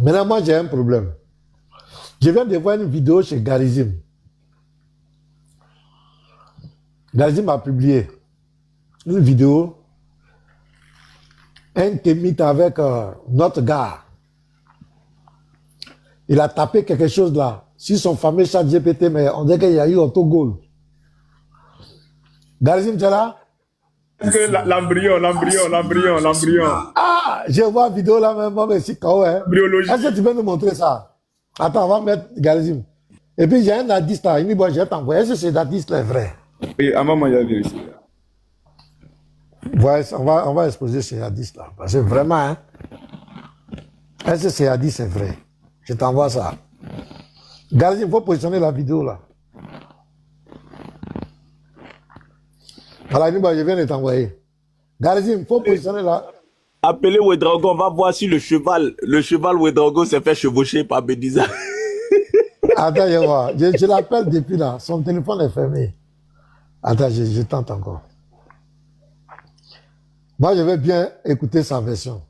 Maintenant, moi, j'ai un problème. Je viens de voir une vidéo chez Garizim. Garizim a publié une vidéo, un kémite avec notre gars. Il a tapé quelque chose là, sur son fameux chat GPT, mais on dirait qu'il y a eu autogol. Garizim, tu es là? L'embryon. Ah, je vois la vidéo là même, moi, mais c'est KO, hein. Est-ce que tu peux nous montrer ça? Attends, on va mettre Garizim. Et puis, j'ai un artiste là, il dit, bon, je vais t'envoyer. Est-ce que cet artiste là est vrai? Oui, à maman, il y a vérifié. Ouais, on va exposer ces hadiths là. Parce que vraiment, hein, est-ce que ces hadiths c'est vrai? Je t'envoie ça. Garizim, il faut positionner la vidéo là. Voilà, je viens de t'envoyer. Garizim, il faut positionner là. Appelez Ouedraogo, on va voir si le cheval Ouedraogo s'est fait chevaucher par Bédiza. Attends, je vois. Je l'appelle depuis là. Son téléphone est fermé. Attends, je tente encore. Moi, je vais bien écouter sa version.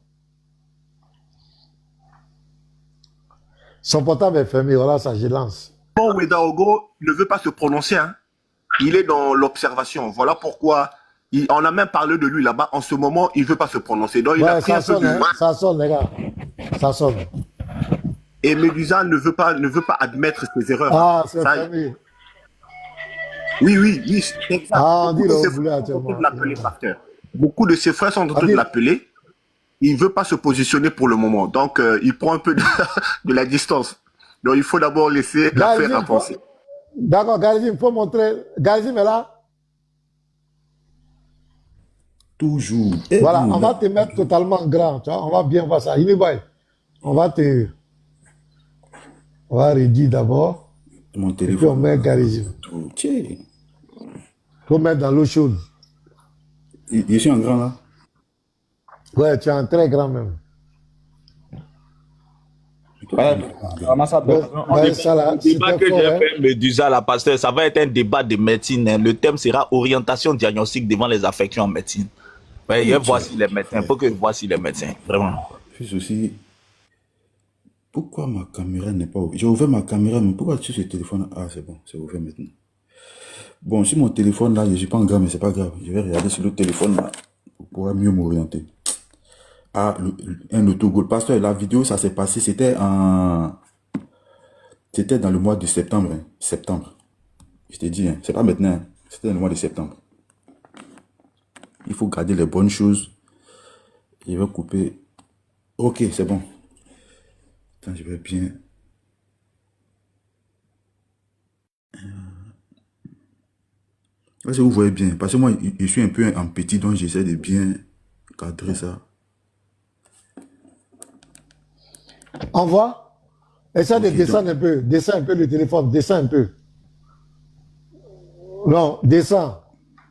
Son portable est fermé. Voilà ça, je lance. Ouedraogo ne veut pas se prononcer. Hein. Il est dans l'observation. Voilà pourquoi on a même parlé de lui là-bas. En ce moment, il ne veut pas se prononcer. Donc, il a pris ça un sonne, peu hein, ça sonne, les gars. Ça sonne. Et Médusa ne veut pas admettre ses erreurs. Ah, c'est fermé. Oui, c'est exact. Ah, on dit Beaucoup de ses frères sont en train de l'appeler. Il ne veut pas se positionner pour le moment. Donc, il prend un peu de la distance. Donc, il faut d'abord laisser l'affaire avancer. D'accord, Garizim, il faut montrer. Garizim est là? Toujours. Voilà, on va te mettre totalement grand. Tu vois, on va bien voir ça. On va réduire d'abord. Mon téléphone. Et puis on met Garizim. Ok. Il faut mettre dans l'eau chaude. Je suis en grand là? Ouais, tu es un très grand même. Le débat que j'ai fait, Médusa, la pasteur, ça va être un débat de médecine. Hein. Le thème sera orientation diagnostique devant les affections en médecine. Ouais, voici les médecins. Il faut que voici les médecins. Vraiment. Puis aussi, pourquoi ma caméra n'est pas ouverte? J'ai ouvert ma caméra, mais pourquoi tu ce téléphone? Ah, c'est bon, c'est ouvert maintenant. Bon, sur mon téléphone là, je ne suis pas en grand, mais c'est pas grave. Je vais regarder sur le téléphone là pour pouvoir mieux m'orienter. Ah, un autogol. Pasteur, la vidéo, ça s'est passé, c'était dans le mois de septembre. Hein. Septembre. Je t'ai dit, hein, c'est pas maintenant. Hein. C'était dans le mois de septembre. Il faut garder les bonnes choses. Je vais couper. Ok, c'est bon. Attends, je vais bien. Là, si vous voyez bien. Parce que moi, je suis un peu en petit, donc j'essaie de bien cadrer ça. On voit? Essaie de descendre un peu. Descends un peu le téléphone. Descends un peu. Non, descends.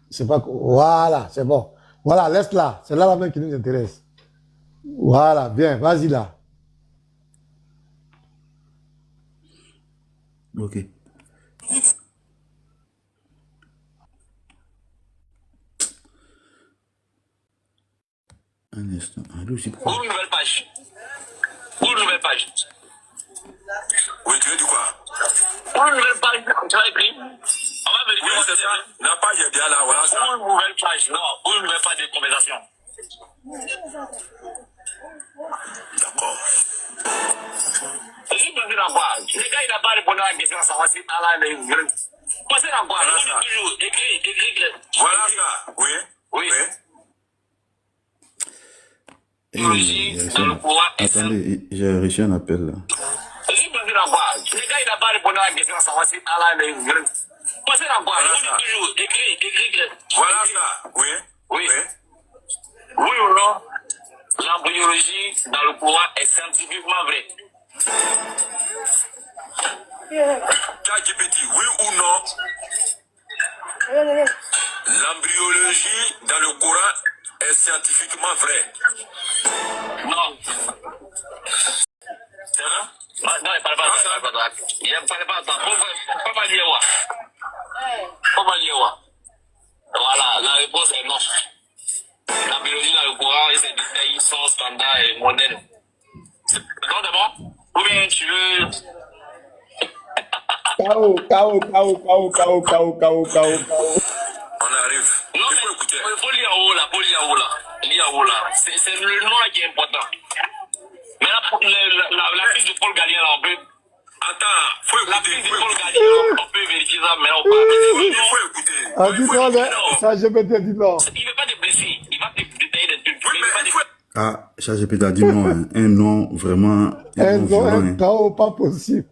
C'est pas... Voilà, c'est bon. Voilà, laisse là. C'est là la même qui nous intéresse. Voilà, bien. Vas-y là. Ok. Un instant. Allô, c'est pourquoi? Pour une nouvelle page. Pour une nouvelle page. Oui, tu veux dire quoi? Pour une nouvelle page, tu as écrit. On va vérifier. Oui, c'est ça. La page est bien là, voilà ça. Pour une nouvelle page, non. Pour une nouvelle page de conversation. D'accord. Je suis basé dans quoi? Le gars, il n'a pas répondu à la question, ça va si Allah est vrai. Passez dans quoi? Voilà toujours. Écris. Voilà ça. Oui. Attendez, j'ai reçu un appel là. Je suis basé dans quoi? Le gars, il n'a pas répondu à la question, ça va si Allah est vrai. Passez dans quoi? Toujours. Écris. Voilà ça. Oui. Oui ou non? L'embryologie dans le Coran est scientifiquement vraie. ChatGPT, oui ou non? L'embryologie dans le Coran est scientifiquement vraie. Non. C'est vrai? Non, il ne parle pas de ça. Il ne parle pas de ça. Voilà, la réponse est non. La biologie dans le Coran et ses détails sont standards et modernes. Non, d'abord? tu veux. KO. On arrive. Non, mais il faut lire en haut là, lire en haut là. C'est le nom là qui est important. Mais là, la fiche de Paul Galien là, on peut. Attends, faut écouter. La fiche de Paul Galien, on peut vérifier ça, mais on peut. Il faut écouter. Ah, dis-toi, ça, je peux te dire non. Il ne veut pas te blesser, il va te détailler des trucs. Oui, mais il faut. Ah, ChatGPT a dit non, hein. Un nom vraiment. Un nom, un chaos, pas possible.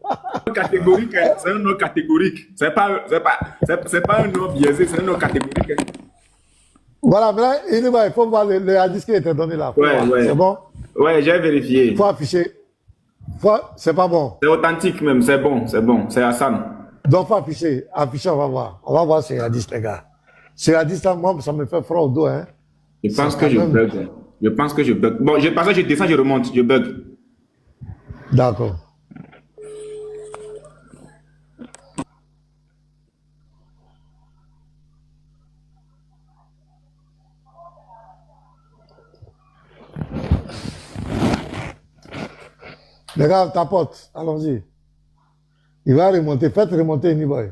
Catégorique, hein. C'est un nom catégorique. C'est pas un nom biaisé, c'est un nom catégorique. Voilà, maintenant, il faut voir le hadith qui était donné là. Ouais. C'est bon? Ouais, j'ai vérifié. Il faut afficher. C'est pas bon. C'est authentique même, c'est bon. C'est Hassan. Donc, il faut afficher. Afficher, on va voir. On va voir ces hadiths, les gars. Ces hadiths là, moi, ça me fait froid au dos, hein. Je pense que je bug. Bon, parce que je descends, je remonte, je bug. D'accord. Les gars, tapote, allons-y. Il va remonter, faites remonter Niboy.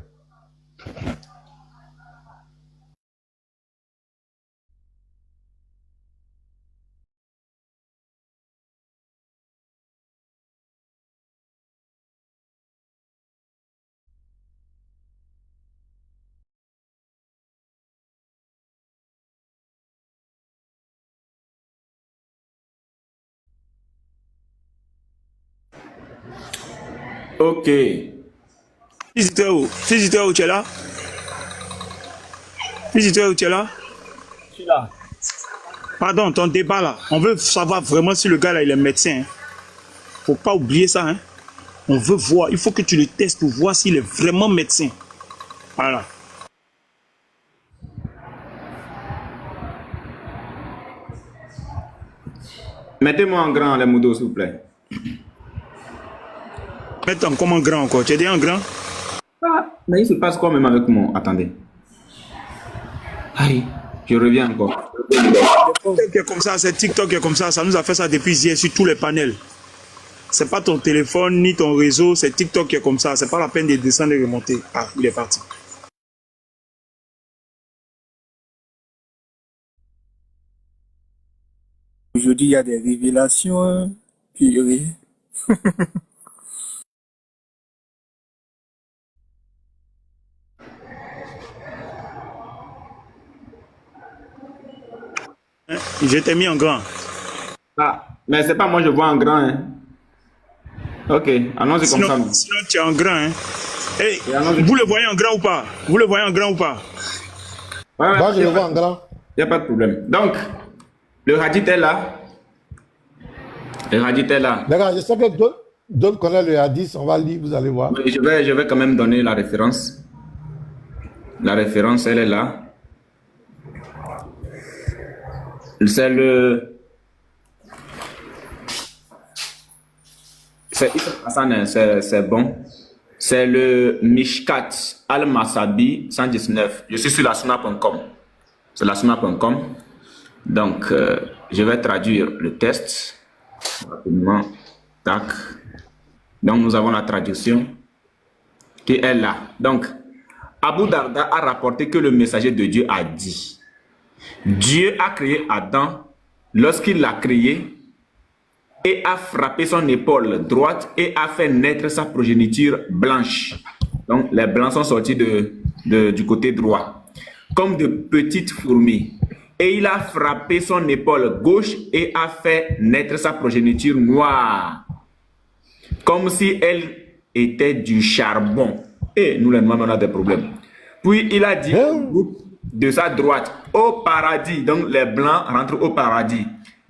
Ok. Visiteur, tu es là? Visiteur, tu es là? Je suis là. Pardon, ton débat là, on veut savoir vraiment si le gars là il est médecin. Hein. Faut pas oublier ça. Hein. On veut voir, il faut que tu le testes pour voir s'il est vraiment médecin. Voilà. Mettez-moi en grand les motos, s'il vous plaît. Mettons comme un grand encore. Tu es déjà un grand? Ah, mais il se passe quoi même avec mon... Attendez. Aïe, je reviens encore. TikTok est comme ça, c'est TikTok qui est comme ça. Ça nous a fait ça depuis hier sur tous les panels. C'est pas ton téléphone ni ton réseau, c'est TikTok qui est comme ça. C'est pas la peine de descendre et remonter. Ah, il est parti. Aujourd'hui, il y a des révélations, purée. Je t'ai mis en grand. Ah, mais c'est pas moi, je vois en grand. Hein. Ok, allons-y comme ça. Sinon, tu es en grand. Hein. Hey, vous le voyez en grand ou pas? Vous le voyez en grand ou pas? Ouais, Moi, je le vois en grand. Il n'y a pas de problème. Donc, le hadith est là. Le hadith est là. D'accord, je sais que d'autres connaissent le hadith, on va lire, vous allez voir. Mais je vais quand même donner la référence. La référence, elle est là. C'est le... C'est bon. C'est le Mishkat Al-Masabi 119. Je suis sur la sunna.com. C'est la sunna.com. Donc, je vais traduire le test. Rapidement. Tac. Donc, nous avons la traduction qui est là. Donc, Abu Darda a rapporté que le messager de Dieu a dit: Dieu a créé Adam lorsqu'il l'a créé et a frappé son épaule droite et a fait naître sa progéniture blanche. Donc, les blancs sont sortis du côté droit, comme de petites fourmis. Et il a frappé son épaule gauche et a fait naître sa progéniture noire, comme si elle était du charbon. Et nous, les noirs, on a des problèmes. Puis, il a dit au groupe de sa droite, au paradis. Donc, les blancs rentrent au paradis.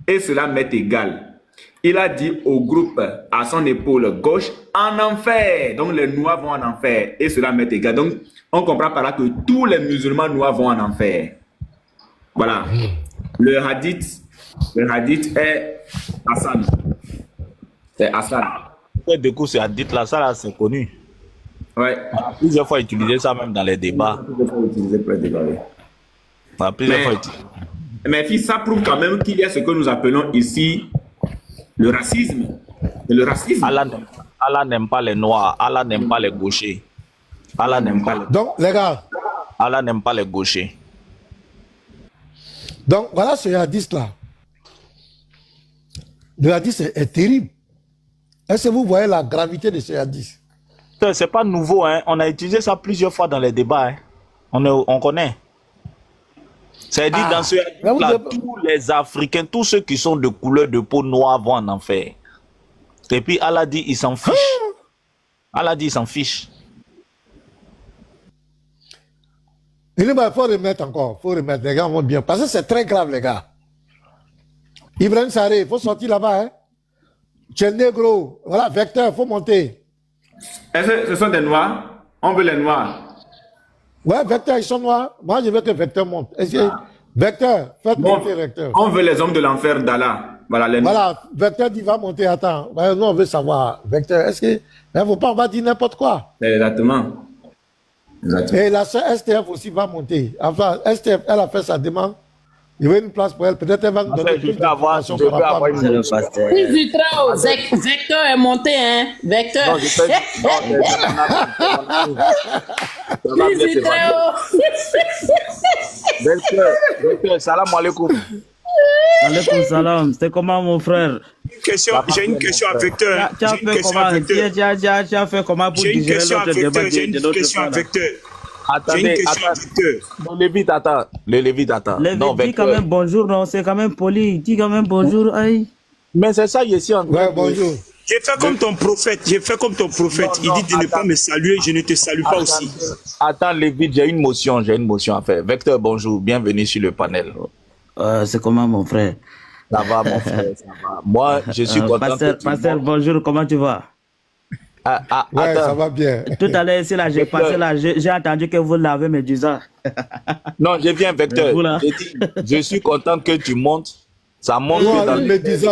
Et cela m'est égal. Il a dit au groupe à son épaule gauche, en enfer. Donc, les noirs vont en enfer. Et cela m'est égal. Donc, on comprend par là que tous les musulmans noirs vont en enfer. Voilà. Le hadith est Hassan. C'est Hassan. Du coup, ce hadith-là, ça, là, c'est connu. Ouais. On a plusieurs fois utilisé ça même dans les débats. On a plusieurs fois utilisé. Mais fils, ça prouve quand même qu'il y a ce que nous appelons ici le racisme. Et le racisme. Allah n'aime pas les noirs, Allah n'aime pas les gauchers. Allah n'aime pas les... Donc, les gars. Allah n'aime pas les gauchers. Donc, voilà ce hadith-là. Le hadith est terrible. Est-ce que vous voyez la gravité de ce hadith? C'est pas nouveau, hein. On a utilisé ça plusieurs fois dans les débats. Hein. On connaît. C'est dit dans ce hadith-là, tous les Africains, tous ceux qui sont de couleur de peau noire vont en enfer. Et puis Allah dit, il s'en fiche. Allah dit, il s'en fiche. Il faut remettre encore. Il faut remettre. Les gars vont bien. Parce que c'est très grave, les gars. Ibrahim Saré, il faut sortir là-bas. Hein. Tu es négro. Voilà, Vecteur, il faut monter. Est-ce que ce sont des noirs? On veut les noirs. Ouais, Vecteur, ils sont noirs. Moi, je veux que Vecteur monte. Vecteur, faites monter Vecteur. On veut les hommes de l'enfer d'Allah. Voilà, les noirs. Voilà, Vecteur dit va monter. Attends. Ouais, nous, on veut savoir. Vecteur, est-ce que. Il ne faut pas, on va dire n'importe quoi. Exactement. Exactement. Et la sœur STF aussi va monter. Enfin, STF, elle a fait sa demande. Il veut une place pour elle. Peut-être elle va nous donner plus d'informations par rapport à Vecteur est monté, hein. Vecteur. Non, Vecteur, salam alaikum. Alaikum salam. C'est comment, mon frère? J'ai une question à Vecteur. Tu as fait comment pour digérer l'autre débat? J'ai une question à Vecteur. Attendez, le Lévite attend. Le Lévite attend. Dis quand même bonjour, non, c'est quand même poli. Dis quand même bonjour, aïe. Mais c'est ça, ici en ouais, bonjour. J'ai fait comme ton prophète. J'ai fait comme ton prophète. Il dit de ne pas me saluer, je ne te salue pas aussi. Attends, Lévite, j'ai une motion à faire. Vecteur, bonjour, bienvenue sur le panel. C'est comment, mon frère? Ça va, mon frère, ça va. Moi, je suis content. Pasteur, bonjour, comment tu vas? Ouais, ça va bien. Tout à l'heure, ici, là, j'ai passé là, j'ai entendu que vous l'avez Médusa. Non, je viens, Vecteur. Je suis content que tu montes. Ça monte dans le Médusa,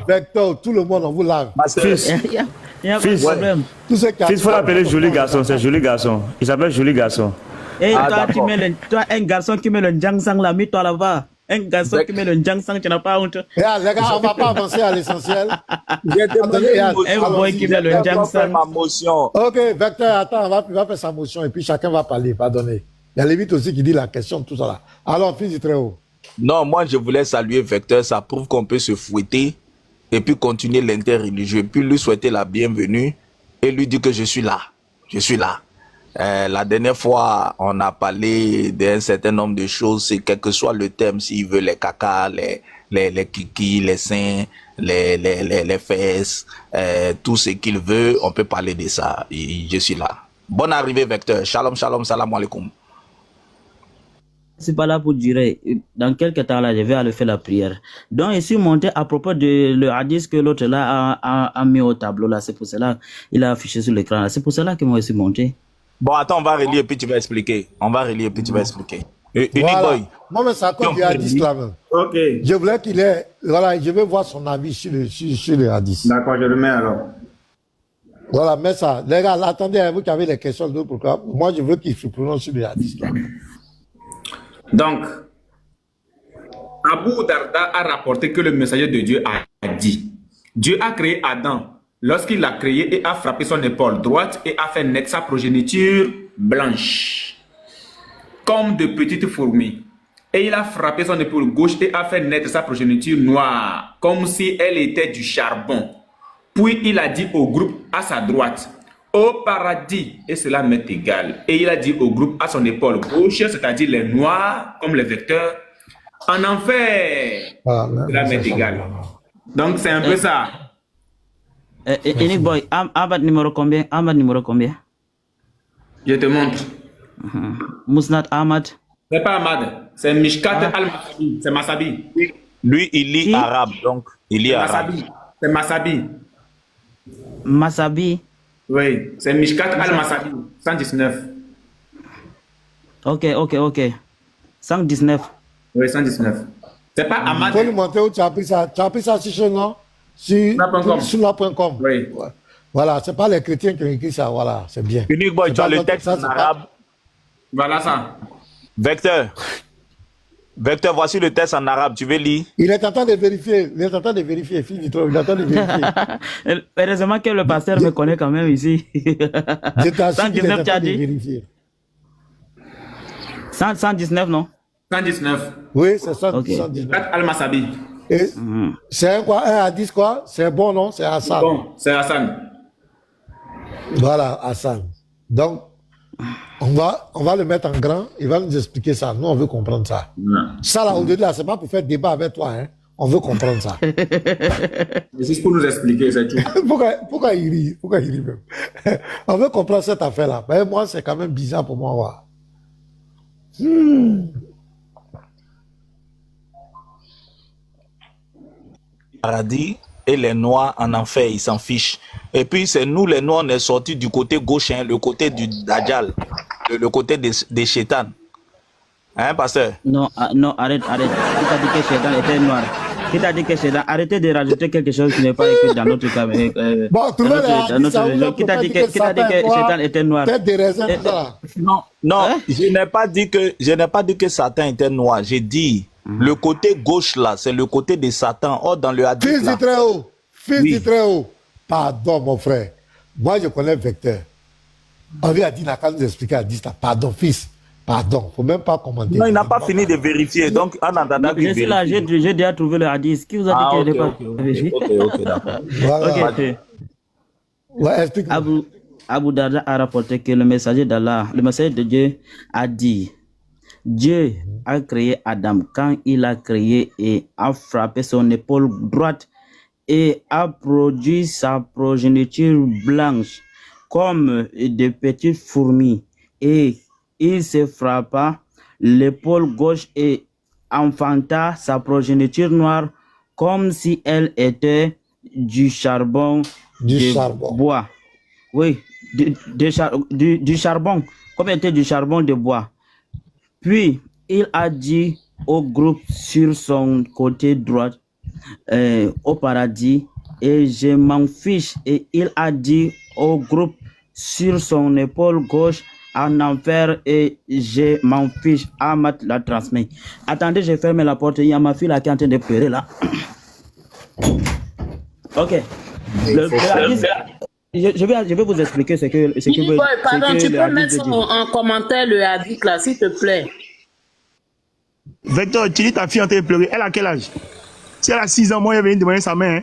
Vecteur, tout le monde, on vous lave. Fils, il n'y a pas de problème. Fils, il faut l'appeler joli garçon, c'est joli garçon. Il s'appelle joli garçon. Et toi, un garçon qui met le Jangsang là, mets-toi là-bas. Un garçon qui met le Jangsang, tu n'as pas honte. Les gars, on ne va pas avancer à l'essentiel. Un boy qui met le Jangsang. Ok, Vecteur, attends, on va faire sa motion et puis chacun va parler, pardonnez. Il y a Lévite aussi qui dit la question, tout ça là. Alors, fils du très haut. Non, moi je voulais saluer Vecteur, ça prouve qu'on peut se fouetter et puis continuer l'interreligieux, puis lui souhaiter la bienvenue et lui dire que je suis là. Je suis là. La dernière fois, on a parlé d'un certain nombre de choses, c'est quel que soit le thème, s'il veut les caca, les kikis, les seins, les fesses, tout ce qu'il veut, on peut parler de ça. Et je suis là. Bonne arrivée, Vecteur. Shalom, shalom, salam alaikum. C'est pas là pour dire, dans quelques temps là, je vais aller faire la prière. Donc, je suis monté à propos de le hadith que l'autre là a mis au tableau là. C'est pour cela il a affiché sur l'écran là. C'est pour cela que moi je suis monté. Bon, attends, on va relire et puis tu vas expliquer. Voilà. Boy. Moi, mais c'est à cause du hadith là même. Ok. Je voulais qu'il ait, voilà, je veux voir son avis sur le hadith. D'accord, je le mets alors. Voilà, mets ça. Les gars, là, attendez, vous qui avez les questions de pourquoi. Moi, je veux qu'il se prononce sur le hadith là. Donc, Abu Darda a rapporté que le messager de Dieu a dit: Dieu a créé Adam lorsqu'il l'a créé et a frappé son épaule droite et a fait naître sa progéniture blanche, comme de petites fourmis. Et il a frappé son épaule gauche et a fait naître sa progéniture noire, comme si elle était du charbon. Puis il a dit au groupe à sa droite: au paradis, et cela m'est égal. Et il a dit au groupe à son épaule gauche, c'est-à-dire les noirs, comme les vecteurs, en enfer, cela m'est égal. Donc c'est un peu ça. Unique Boy, Ahmad numéro combien? Je te montre. Mousnad Ahmad. C'est pas Ahmad, c'est Mishkat al-Masabi, c'est Masabi. Lui, il lit arabe, donc il lit arabe. C'est Masabi. Masabi. Oui, c'est Mishkat al-Masabi, 119. Ok. 119. Oui, 119. C'est pas Ahmad. Il faut lui montrer où tu as pris ça. Tu as pris ça sur non? Sur la.com. Oui. Voilà, c'est pas les chrétiens qui ont écrit ça. Voilà, c'est bien. Unique Boy, tu as le texte en arabe. Voilà ça. Vecteur. Vecteur, voici le test en arabe. Tu veux lire? Il est en train de vérifier. Il est en train de vérifier. Fini trop. Il est en train de vérifier. Heureusement que le pasteur me connaît quand même ici. Je t'assure qu'il est en 119, tu train as de dit vérifier. 119, non? 119. Oui, c'est ça. Ok. 119. Al-Masabi. Et c'est un quoi? 1 à 10 quoi? C'est bon, non? C'est Hassan. Bon, c'est Hassan. Voilà, Hassan. Donc, on va le mettre en grand. Il va nous expliquer ça. Nous, on veut comprendre ça. Ça, là, au-delà, c'est pas pour faire débat avec toi. Hein. On veut comprendre ça. C'est juste pour nous expliquer, c'est tout. Pourquoi il rit? Pourquoi il rit même? On veut comprendre cette affaire-là. Mais moi, c'est quand même bizarre pour moi. Paradis et les noirs en enfer, ils s'en fichent. Et puis c'est nous les noirs, on est sortis du côté gauche, hein, le côté du Dajjal, le côté des chétans. Hein, pasteur? Non, non, arrête. Qui t'a dit que Shaitan était noir? Qui t'a dit que Shaitan? Arrêtez de rajouter quelque chose qui n'est pas écrit dans notre cas. Bon, tout le monde dans notre religion. Qui t'a dit que Shaitan était noir? Peut-être des raisins, ça. Non, hein? Je n'ai pas dit que Satan était noir. J'ai dit le côté gauche là, c'est le côté de Satan. Or dans le hadith Fils là. du très haut. Fils Oui. du très haut. Pardon, mon frère. Moi, je connais Vecteur. On lui a dit, n'a qu'à nous expliquer, a dit ça. Pardon, fils. Pardon. Faut même pas commenter. Non, il n'a pas fini de vérifier. Donc, en attendant qu'il Je suis là, vérifie. j'ai déjà trouvé le hadith. Qui vous a dit qu'il n'est pas vérifié? Ok, d'accord. Voilà. Ok. Ouais, explique-moi. Abu Darda a rapporté que le messager d'Allah, le messager de Dieu a dit, Dieu a créé Adam quand il a créé et a frappé son épaule droite et a produit sa progéniture blanche comme de petites fourmis, et il se frappa l'épaule gauche et enfanta sa progéniture noire comme si elle était du charbon de bois. Oui, du charbon, comme elle était du charbon de bois. Puis, il a dit au groupe sur son côté droit, au paradis, et je m'en fiche. Et il a dit au groupe sur son épaule gauche, en enfer, et je m'en fiche. Ahmad l'a transmis. Attendez, j'ai fermé la porte. Il y a ma fille là qui est en train de pleurer là. Ok. Je vais vous expliquer ce que... Pardon, tu peux mettre en commentaire le hadith là, s'il te plaît. Vecteur, tu dis ta fille en train de pleurer. Elle a quel âge? Si elle a 6 ans, moi, elle vient demander sa main. Hein?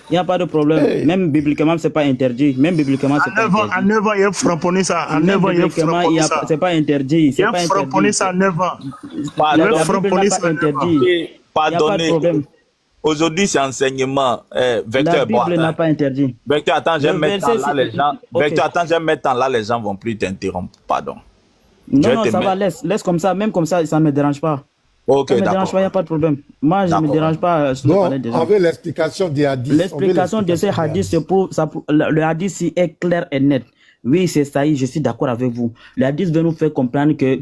Il n'y a pas de problème. Hey. Même bibliquement, ce n'est pas interdit. Même bibliquement, c'est pas interdit. À 9 ans, il a framponné ça. À 9 ans, il a framponné ça. C'est pas interdit. Il a framponné ça à 9 ans. Il a framponné ça à 9 ans. Pardonnez. Aujourd'hui, c'est enseignement. Vecteur, la Bible n'a pas interdit. Vecteur, attends, j'aime mettre là, les gens. Vecteur, attends, j'aime mettre là, les gens vont plus t'interrompre. Pardon. Non, ça va, laisse comme ça. Même comme ça ne me dérange pas. Ok, ça ne me dérange pas, il n'y a pas de problème. Moi, je ne me dérange pas. Non, on veut l'explication des hadiths. L'explication de ces hadiths, c'est pour ça. Le hadith ici est clair et net. Oui, c'est ça, je suis d'accord avec vous. Le hadith veut nous faire comprendre que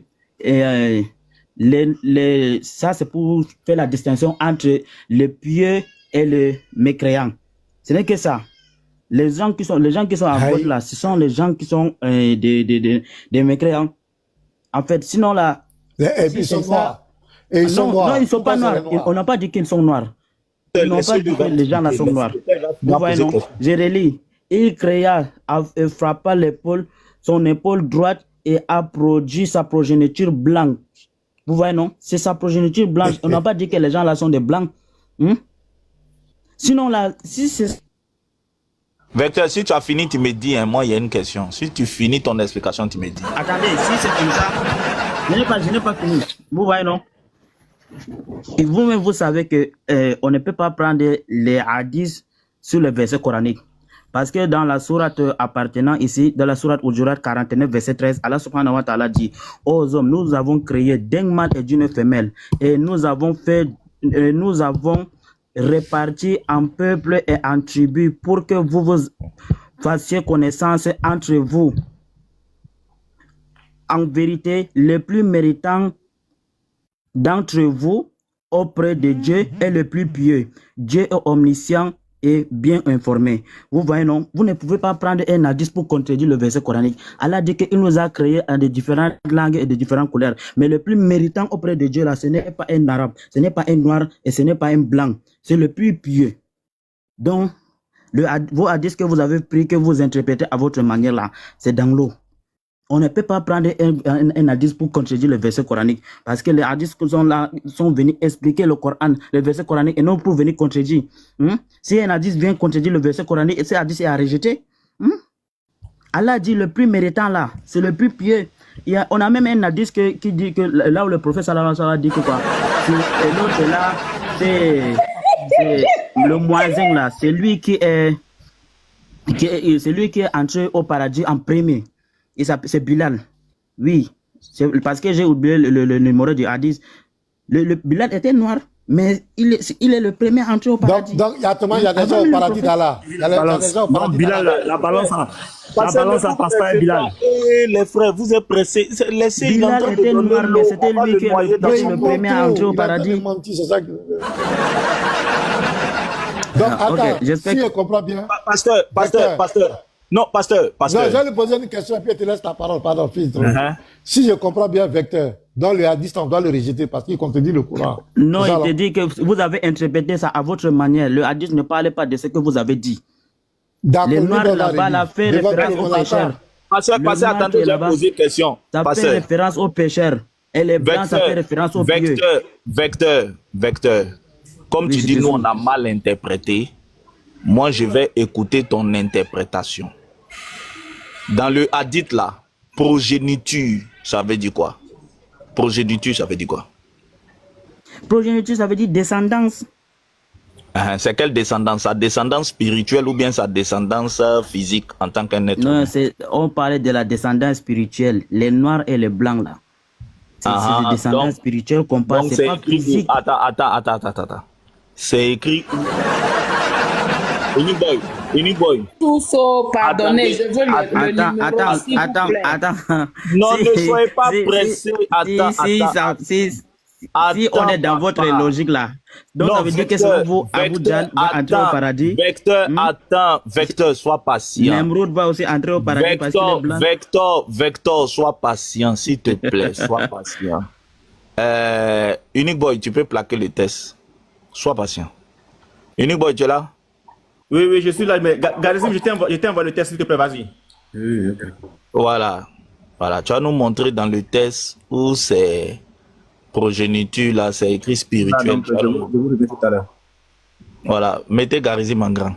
ça, c'est pour faire la distinction entre le pieux et le mécréant. Ce n'est que ça. Les gens qui sont à gauche là, ce sont les gens qui sont des mécréants. En fait, sinon là, ils sont noirs. Et ils sont noirs. Non, ils ne sont pas noirs. On n'a pas dit qu'ils sont noirs. Ils n'ont pas dit que les gens là sont noirs. Vous voyez, non? Je relis. Il créa, frappa l'épaule, son épaule droite, et a produit sa progéniture blanche. Vous voyez, non? C'est sa progéniture blanche. On n'a pas dit que les gens là sont des blancs. Sinon là, si c'est... Vecteur, si tu as fini, tu me dis, hein, moi il y a une question. Si tu finis ton explication, tu me dis. Attendez, si c'est comme ça, je n'ai pas fini. Vous voyez, non? Et vous-même, vous savez que on ne peut pas prendre les hadiths sur le verset coranique. Parce que dans la sourate appartenant ici, dans la sourate Hujurat 49, verset 13, Allah subhanahu wa ta'ala dit: Ô hommes, nous avons créé d'un mâle et d'une femelle, et nous avons réparti en peuple et en tribus pour que vous vous fassiez connaissance entre vous. En vérité, le plus méritant d'entre vous auprès de Dieu est le plus pieux. Dieu est omniscient et bien informé. Vous voyez, non? Vous ne pouvez pas prendre un hadith pour contredire le verset coranique. Allah dit qu'il nous a créés en de différentes langues et de différentes couleurs. Mais le plus méritant auprès de Dieu, là, ce n'est pas un arabe, ce n'est pas un noir et ce n'est pas un blanc. C'est le plus pieux. Donc, vos hadiths que vous avez pris, que vous interprétez à votre manière, là, c'est dans l'eau. On ne peut pas prendre un hadith pour contredire le verset coranique. Parce que les hadiths sont là, sont venus expliquer le Coran, le verset coranique, et non pour venir contredire. Si un hadith vient contredire le verset coranique, et ce hadith est à rejeter. Allah dit le plus méritant là, c'est le plus pieux. On a même un hadith qui dit que là où le prophète sallallahu alayhi wa sallam dit que quoi, l'autre là, c'est le muazzin là, c'est lui qui est entré au paradis en premier. C'est Bilal. Oui. Parce que j'ai oublié le numéro du hadith. Le Bilal était noir, mais il est le premier à entrer au paradis. Donc, il y a des gens au paradis d'Allah. Non, Bilal, la balance en passe pas à Bilal. Les frères, vous êtes pressés. Laissez Bilal était noir, mais c'était lui qui est le premier à entrer au paradis. Donc, attends, si je comprends bien. Pasteur. Non, pasteur. Non, je vais lui poser une question et puis je te laisse ta parole. Pardon, fils. Si je comprends bien, Vecteur, dans le hadith, on doit le rejeter parce qu'il contredit le Coran. Non, il te dit que vous avez interprété ça à votre manière. Le hadith ne parle pas de ce que vous avez dit. Les noirs là-bas, là, fait référence aux pécheurs. Pasteur, attendez, j'ai posé une question. Ça fait référence aux pécheurs. Et les blancs, ça fait référence aux pieux. Vecteur. Comme tu dis, nous, on a mal interprété. Moi, je vais écouter ton interprétation. Dans le hadith là, progéniture, ça veut dire quoi? Progéniture, ça veut dire quoi? Progéniture, ça veut dire descendance. C'est quelle descendance? Sa descendance spirituelle ou bien sa descendance physique en tant qu'un être? Non, on parlait de la descendance spirituelle. Les noirs et les blancs là. C'est la descendance spirituelle qu'on parle. C'est pas physique. Attends. C'est écrit où? Anyboy. Tout ça, pardonnez, je veux le numéro, s'il vous plaît. Attends. Non, ne soyez pas pressés. Si on est dans votre logique là, donc ça veut dire que selon vous, Abu Jahl va entrer au paradis. Vecteur, sois patient. Nemrod va aussi entrer au paradis parce qu'il est blanc. Vecteur, sois patient, s'il te plaît, sois patient. Unique Boy, tu peux plaquer le test. Sois patient. Unique Boy, tu es là? Oui, je suis là, mais Garizim, je t'ai envoyé le test, s'il te plaît, vas-y. Oui, ok. Voilà, tu vas nous montrer dans le test où c'est progéniture, là, c'est écrit spirituel. Je vous le dis tout à l'heure. Voilà, mettez Garizim en grand.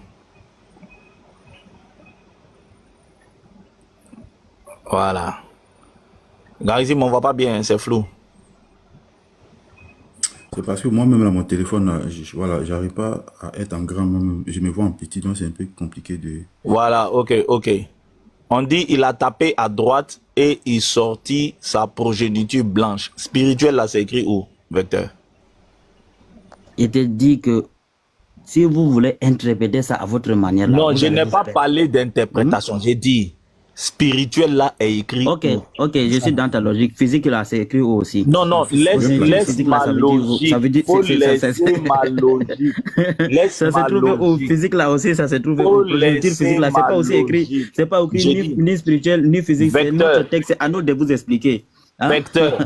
Voilà. Garizim, on voit pas bien, c'est flou. C'est parce que moi-même, là, mon téléphone, là, voilà, j'arrive pas à être en grand, même, je me vois en petit, donc c'est un peu compliqué de... Voilà, ok. On dit il a tapé à droite et il sortit sa progéniture blanche. Spirituel, là, c'est écrit où, Vecteur? Il te dit que si vous voulez interpréter ça à votre manière... Là, non, je n'ai pas parlé d'interprétation, j'ai dit... Spirituel là est écrit. Ok, je suis dans ta logique. Physique là, c'est écrit où aussi? Non, laisse ma logique. Ça veut dire ma logique. Ça se trouve où? Physique là aussi, ça se trouve où? Physique là, c'est pas aussi écrit. C'est pas écrit ni spirituel ni physique. C'est notre texte. C'est à nous de vous expliquer. Vecteur.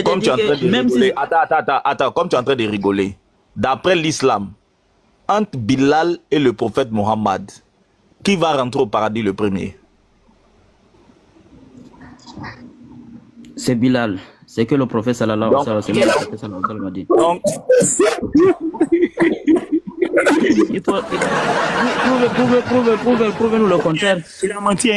Comme tu es en train de rigoler. Attends, comme tu es en train de rigoler. D'après l'islam, entre Bilal et le prophète Mohammed, qui va rentrer au paradis le premier? C'est Bilal. C'est que le prophète sallallahu alayhi wa sallam a dit. Donc, il faut prouvez-nous le contraire. Il a menti.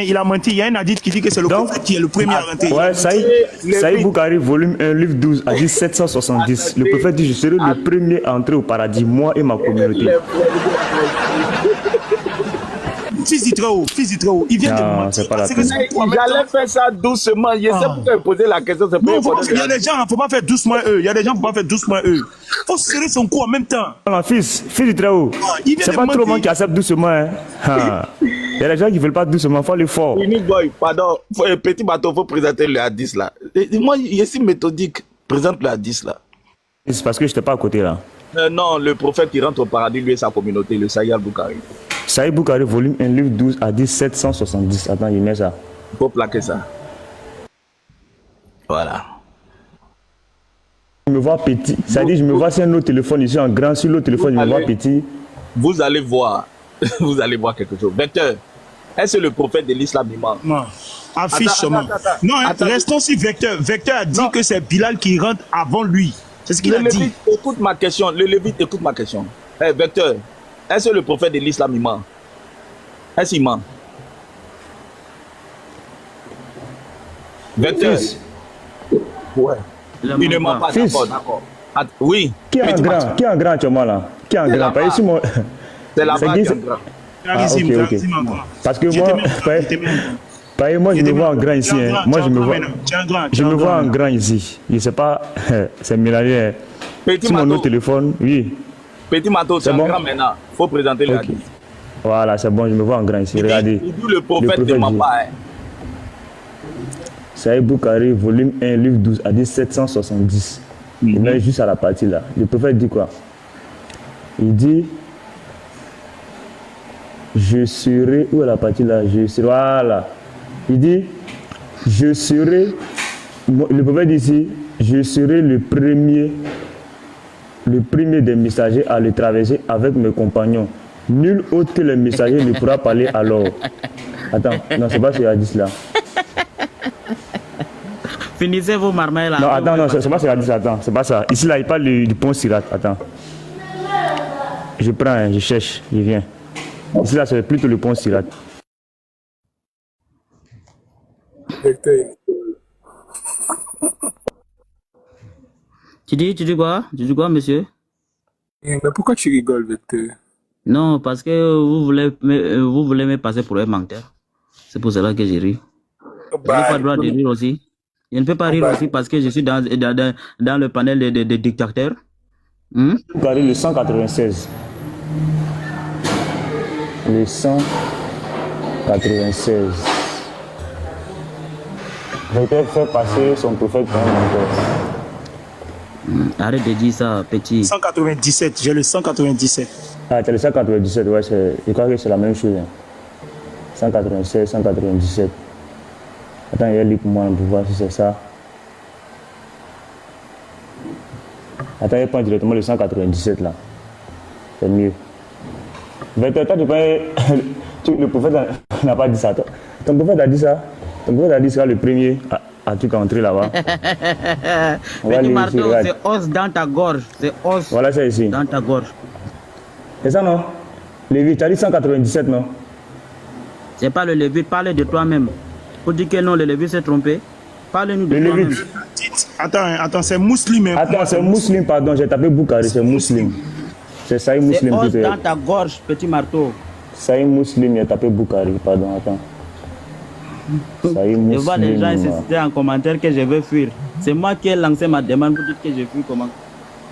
Il y a un hadith qui dit que c'est le prophète qui est le premier à rentrer. Ouais, Saïd Boukari, volume 1, livre 12, hadith 770. Le prophète dit, je serai le premier à entrer au paradis, moi et ma communauté. Fils d'Itraou, il vient de mentir. J'allais faire ça doucement. Je sais pourquoi il posait la question. Il y a des gens, il ne faut pas faire doucement eux. Il faut serrer son cou en même temps. Non, fils d'Itraou, c'est pas tout le monde qui accepte doucement. Hein. Il y a des gens qui ne veulent pas doucement, il faut aller fort. Unique Boy, pardon, petit bateau, il faut présenter le hadith là. Moi, je suis méthodique. Présente le hadith là. C'est parce que je n'étais pas à côté là. Non, le prophète qui rentre au paradis, lui et sa communauté, le Saïd al-Bukhari. Saïd Bukhari, volume 1, livre 12, hadith 770. Attends, il met ça. Il faut plaquer ça. Voilà. Je me vois petit. Ça dit, je me vois sur un autre téléphone ici en grand. Sur l'autre téléphone, je me vois petit. Vous allez voir. Vous allez voir quelque chose. Vecteur, est-ce que le prophète de l'islam ment? Non. Affiche seulement. Non, restons sur Vecteur. Vecteur a dit que c'est Bilal qui rentre avant lui. C'est ce qu'il a dit. Écoute ma question. Le Lévite, écoute ma question. Hey, Vecteur, est-ce que le prophète de l'islam ment? Est-ce qu'il ment? Vecteur. Ouais. Il ne ment pas, d'accord. Oui. Qui est en grand? Qui est en grand actuellement là? Qui est en grand? Pas ici, moi. C'est la bas qui est en grand. Parce que moi, moi je me vois en grand ici. Moi je me vois en grand ici. Je ne sais pas, c'est mélangé. Sur mon autre téléphone, oui. Petit Mato, c'est bon? Grand maintenant. Il faut présenter le hadith. Voilà, c'est bon, je me vois en grand ici. Regardez. Il dit le prophète ne ment pas. Saïd Bukhari, volume 1, livre 12, hadith 770. Il met juste à la partie là. Le prophète dit quoi? Il dit, je serai, où est la partie là? Je serai, voilà. Il dit, je serai, le prophète dit ici, je serai le premier des messagers à le traverser avec mes compagnons. Nul autre que le messager ne pourra parler alors. Attends, non, c'est pas ce hadith là. Finissez vos marmailles là. Non, attends, non, c'est pas ce hadith, attends, c'est pas ça. Ici là, il parle du pont Sirat, attends. Je prends, je cherche, je viens. Ici là, c'est plutôt le pont Sirat. Tu dis quoi? Tu dis quoi, monsieur? Mais pourquoi tu rigoles, Vecteur? Non, parce que vous voulez me passer pour un menteur. C'est pour cela que j'ai ri. Je n'ai pas le droit de rire aussi. Je ne peux pas rire aussi parce que je suis dans le panel des dictateurs. Regardez le 196. Le 196. Vecteur fait passer son prophète pour un menteur. Arrête de dire ça, petit. 197, j'ai le 197. Ah, t'as le 197, ouais, je crois que c'est la même chose. 196, 197. Attends, il y a lu pour moi pour voir si c'est ça. Attends, il prend directement le 197 là. C'est mieux. Vecteur, toi, le prophète n'a pas dit ça. Ton prophète a dit ça. Ton prophète a dit ça le premier. Tu qu'à entrer là-bas. Petit marteau, c'est os dans ta gorge. C'est os voilà, c'est ici. Dans ta gorge. C'est ça, non? Lévite, tu as dit 197, non? C'est pas le Lévite, parle de toi-même. Pour dire que non, le Lévite s'est trompé. Parle-nous de toi-même. Attends, c'est Mouslim. Attends, c'est Mouslim, pardon, j'ai tapé Bukhari, c'est Mouslim. C'est Saïd Mouslim. C'est os dans ta gorge, petit marteau. Saïd Mouslim, j'ai tapé Bukhari, pardon, attends. Je vois les gens insister en commentaire que je veux fuir. C'est moi qui ai lancé ma demande pour dire que je fuis comment.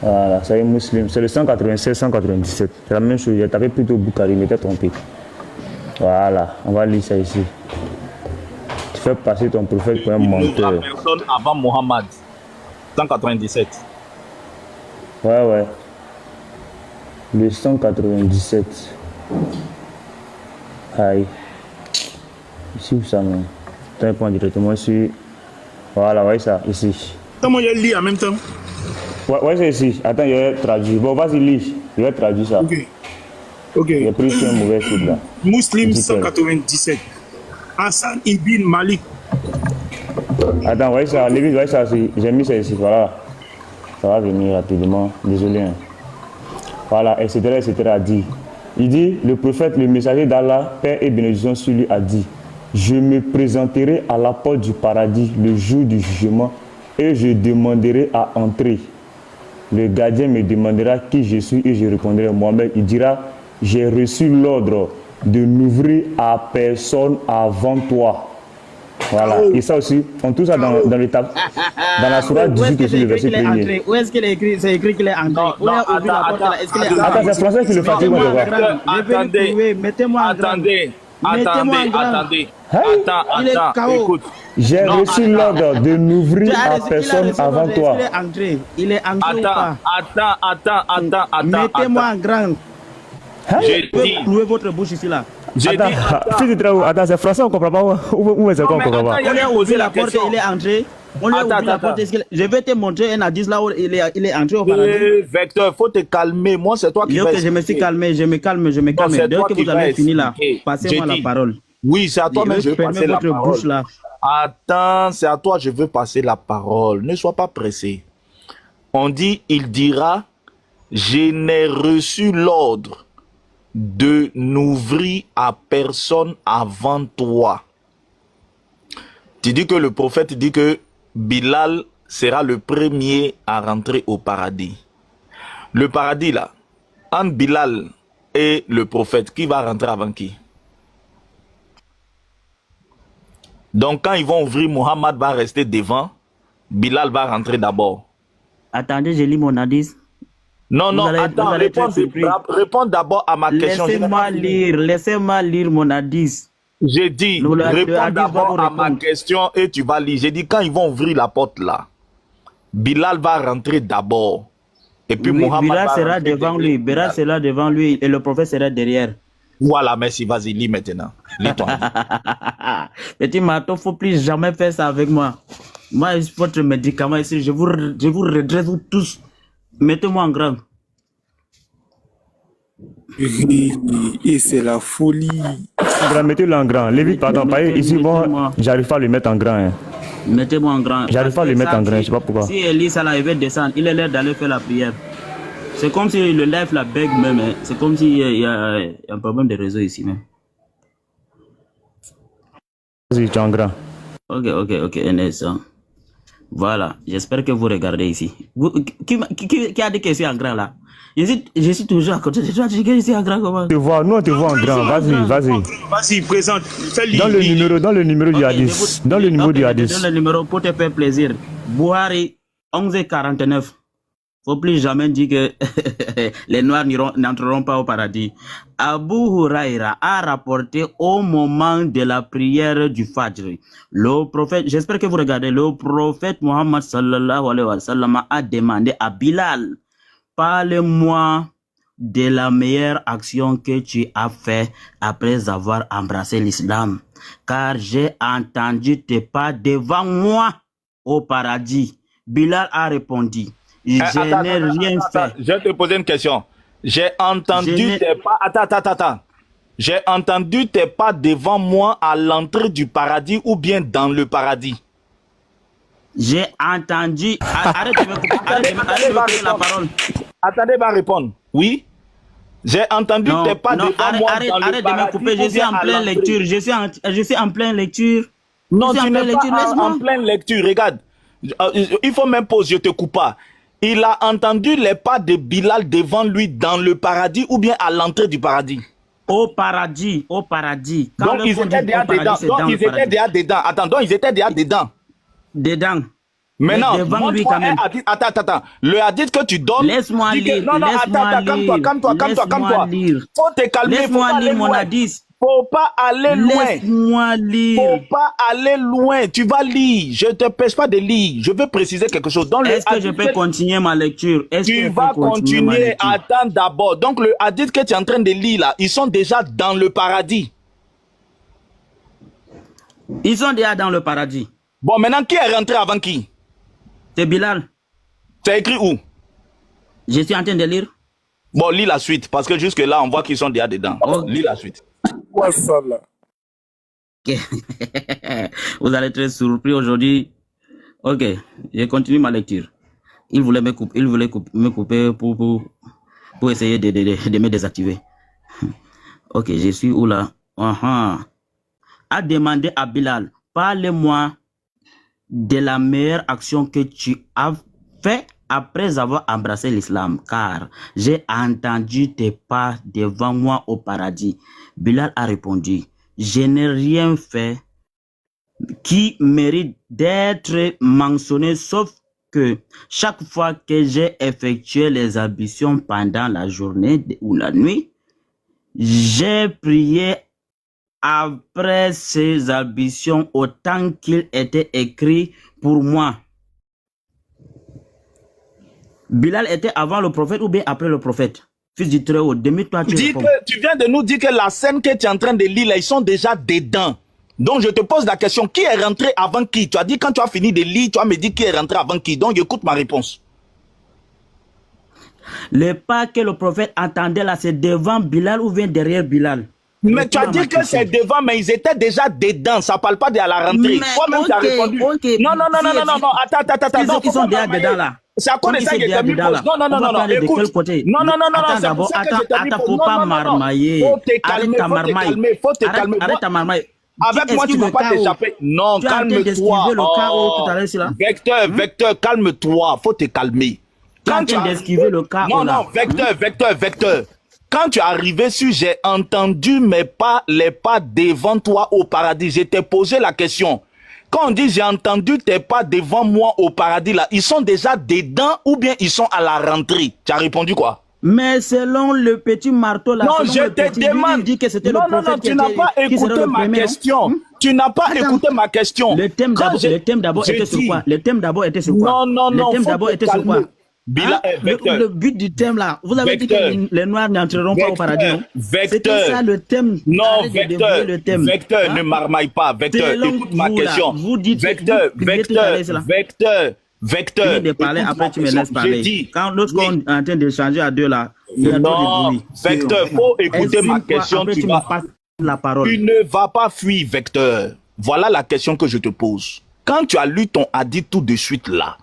Voilà, ça est musulman. C'est le 196, 197. C'est la même chose. J'ai tapé plutôt Bukhari, mais t'es trompé. Voilà, on va lire ça ici. Tu fais passer ton prophète pour un menteur. La personne avant Mohammed. 197. Ouais. Le 197. Aïe. Ici où ça, non? Tu prends directement sur. Voilà, ouais, ça, ici. Attends, moi, je lis en même temps. Ouais, c'est ici. Attends, je vais traduire. Bon, vas-y, lis. Je vais traduire ça. Ok. J'ai pris sur un mauvais site là. Muslim 197. Hassan ibn Malik. Attends, ouais, ça. Lévi, ouais, ça. J'ai mis ça ici. Voilà. Ça va venir rapidement. Désolé. Hein. Voilà, etc. Dit. Il dit, le prophète, le messager d'Allah, paix et bénédiction sur lui, a dit: je me présenterai à la porte du paradis le jour du jugement et je demanderai à entrer. Le gardien me demandera qui je suis et je répondrai moi-même. Il dira: j'ai reçu l'ordre de n'ouvrir à personne avant toi. Voilà. Et ça aussi, on trouve ça dans l'étape, dans la sourate 18 aussi, le verset 1er. Où est-ce qu'il est écrit? C'est écrit qu'il est entré. Attends, c'est français qui le fatigue, moi, je vois. Attendez. Mettez-moi en grand. Attendez. Attends, écoute. J'ai reçu l'ordre de n'ouvrir à personne avant toi. Il est entré ou pas? Attends. Mettez-moi en grand. J'ai dit. Clouez votre bouche ici là. Attends, c'est français, on comprend pas. Où est-ce qu'on comprend pas? On lui a ouvert la porte, il est entré. On lui a ouvert la porte. Je vais te montrer un indice là où il est entré au paradis. Vecteur, faut te calmer. Moi, c'est toi qui vas. Je me suis calmé, je me calme. Dès que vous avez fini là, passez-moi la parole. Oui, c'est à toi même je veux passer la votre parole. bouche là. Attends, c'est à toi je veux passer la parole. Ne sois pas pressé. On dit, il dira, je n'ai reçu l'ordre de n'ouvrir à personne avant toi. Tu dis que le prophète dit que Bilal sera le premier à rentrer au paradis. Le paradis là, entre Bilal et le prophète, qui va rentrer avant qui? Donc quand ils vont ouvrir, Mohammed va rester devant, Bilal va rentrer d'abord. Attendez, je lis mon indice. Non, attends, réponds d'abord à ma question. Laissez-moi lire mon indice. J'ai dit, réponds d'abord à ma question et tu vas lire. J'ai dit, quand ils vont ouvrir la porte là, Bilal va rentrer d'abord. Et puis Mohammed Bilal sera devant lui. Bilal sera devant lui et le prophète sera derrière. Voilà, merci, vas-y, lis maintenant. Lis-toi. Petit Marteau, faut plus jamais faire ça avec moi. Moi, votre médicament ici, je vous redresse vous tous. Mettez-moi en grand. Et c'est la folie. Mettez-le en grand. Lévite, pardon, ici, bon, j'arrive pas à le mettre en grand. Hein. Mettez-moi en grand. J'arrive pas à le mettre en grand, je sais pas pourquoi. Si Elie, ça là, il va descendre, il a l'air d'aller faire la prière. C'est comme si le live la bug même. Hein. C'est comme s'il y a un problème de réseau ici même. Vas-y, tu es en grand. Ok, un instant. Voilà, j'espère que vous regardez ici. Qui a dit que je suis en grand là? Je suis toujours à côté de toi, tu dis que je suis en grand comment? Nous on te voit en grand, vas-y. Vas-y, présente. Dans le numéro du hadith. Dans le numéro du hadith. Donne le numéro pour te faire plaisir. Bouhari, 11h49. Faut plus jamais dire que les Noirs n'entreront pas au paradis. Abu Huraira a rapporté au moment de la prière du Fajr. Le prophète, j'espère que vous regardez, le prophète Mohammed sallallahu alayhi wa sallam a demandé à Bilal, parle-moi de la meilleure action que tu as fait après avoir embrassé l'islam. Car j'ai entendu tes pas devant moi au paradis. Bilal a répondu. Je n'ai rien fait. Je vais te poser une question. J'ai entendu tes pas. Attends. J'ai entendu tes pas devant moi à l'entrée du paradis ou bien dans le paradis. J'ai entendu. Arrête de me couper la parole. Attendez, va répondre. Oui. J'ai entendu tes pas devant moi dans le paradis. Arrête de me couper. Je suis en pleine lecture. Je suis en pleine lecture. Non, tu n'es pas en pleine lecture. Regarde. Il faut même pause. Je te coupe pas. Il a entendu les pas de Bilal devant lui dans le paradis ou bien à l'entrée du paradis? Au paradis. Donc ils étaient déjà dedans. Attends, donc ils étaient déjà dedans. Dedans. Maintenant, devant lui quand même. Attends. Le hadith que tu donnes. Laisse-moi lire. Non, attends, calme-toi. Faut te calmer. Laisse-moi lire mon hadith. Faut pas aller loin. Laisse-moi lire. Faut pas aller loin. Tu vas lire. Je te pêche pas de lire. Je veux préciser quelque chose. Est-ce que je peux continuer ma lecture? Tu vas continuer. Attends d'abord. Donc le hadith que tu es en train de lire là, ils sont déjà dans le paradis. Ils sont déjà dans le paradis. Bon, maintenant qui est rentré avant qui? C'est Bilal. C'est écrit où? Je suis en train de lire. Bon, lis la suite parce que jusque là on voit qu'ils sont déjà dedans. Lis la suite. Quoi ça là? Vous allez être très surpris aujourd'hui. Ok, je continue ma lecture. Il voulait me couper pour essayer de me désactiver. Ok, je suis où là? A demandé à Bilal, parle-moi de la meilleure action que tu as fait après avoir embrassé l'islam, car j'ai entendu tes pas devant moi au paradis. Bilal a répondu, je n'ai rien fait qui mérite d'être mentionné, sauf que chaque fois que j'ai effectué les ambitions pendant la journée ou la nuit, j'ai prié après ses ambitions autant qu'il était écrit pour moi. Bilal était avant le prophète ou bien après le prophète? Fils du Très-Haut, demi-toi, tu réponds. Tu viens de nous dire que la scène que tu es en train de lire, là, ils sont déjà dedans. Donc je te pose la question, qui est rentré avant qui? Tu as dit quand tu as fini de lire, tu as me dit qui est rentré avant qui. Donc écoute ma réponse. Le pas que le prophète entendait là, c'est devant Bilal ou bien derrière Bilal? Mais tu as dit que c'est devant, mais ils étaient déjà dedans. Ça ne parle pas de à la rentrée. Toi-même, tu as répondu. Non, attends. Non, ils sont déjà dedans là. C'est à cause de ça que j'ai mis pause. Non, écoute. Non, faut pas marmailler. Faut te calmer. Arrête ta marmaille. Avec moi, tu ne vas pas t'échapper. Non, calme-toi. Vecteur, calme-toi. Faut te calmer. Quand tu as d'esquiver le chaos. Non, Vecteur. Quand tu es arrivé sur j'ai entendu mes pas, les pas devant toi au paradis, je t'ai posé la question. Quand on dit j'ai entendu tes pas devant moi au paradis, là, ils sont déjà dedans ou bien ils sont à la rentrée? Tu as répondu quoi? Mais selon le petit marteau là, non, je te demande. Dit que c'était le prophète tu n'as pas écouté ma question. Tu n'as pas écouté ma question. Le thème d'abord était sur quoi? Le thème d'abord était sur quoi? Non. Le thème d'abord était sur quoi? Le but du thème là, vous avez dit que les Noirs n'entreront pas au paradis. C'était ça le thème. Non, Vecteur, ne marmaille pas. Vecteur, écoute ma question. Vous dites Vecteur. De parler, après tu me laisses parler. Quand lorsqu'on est en train d'échanger à deux là, il y a non, Vecteur, faut écouter ma question. Tu ne vas pas fuir, Vecteur. Voilà la question que je te pose. Quand tu as lu ton hadith tout de suite là,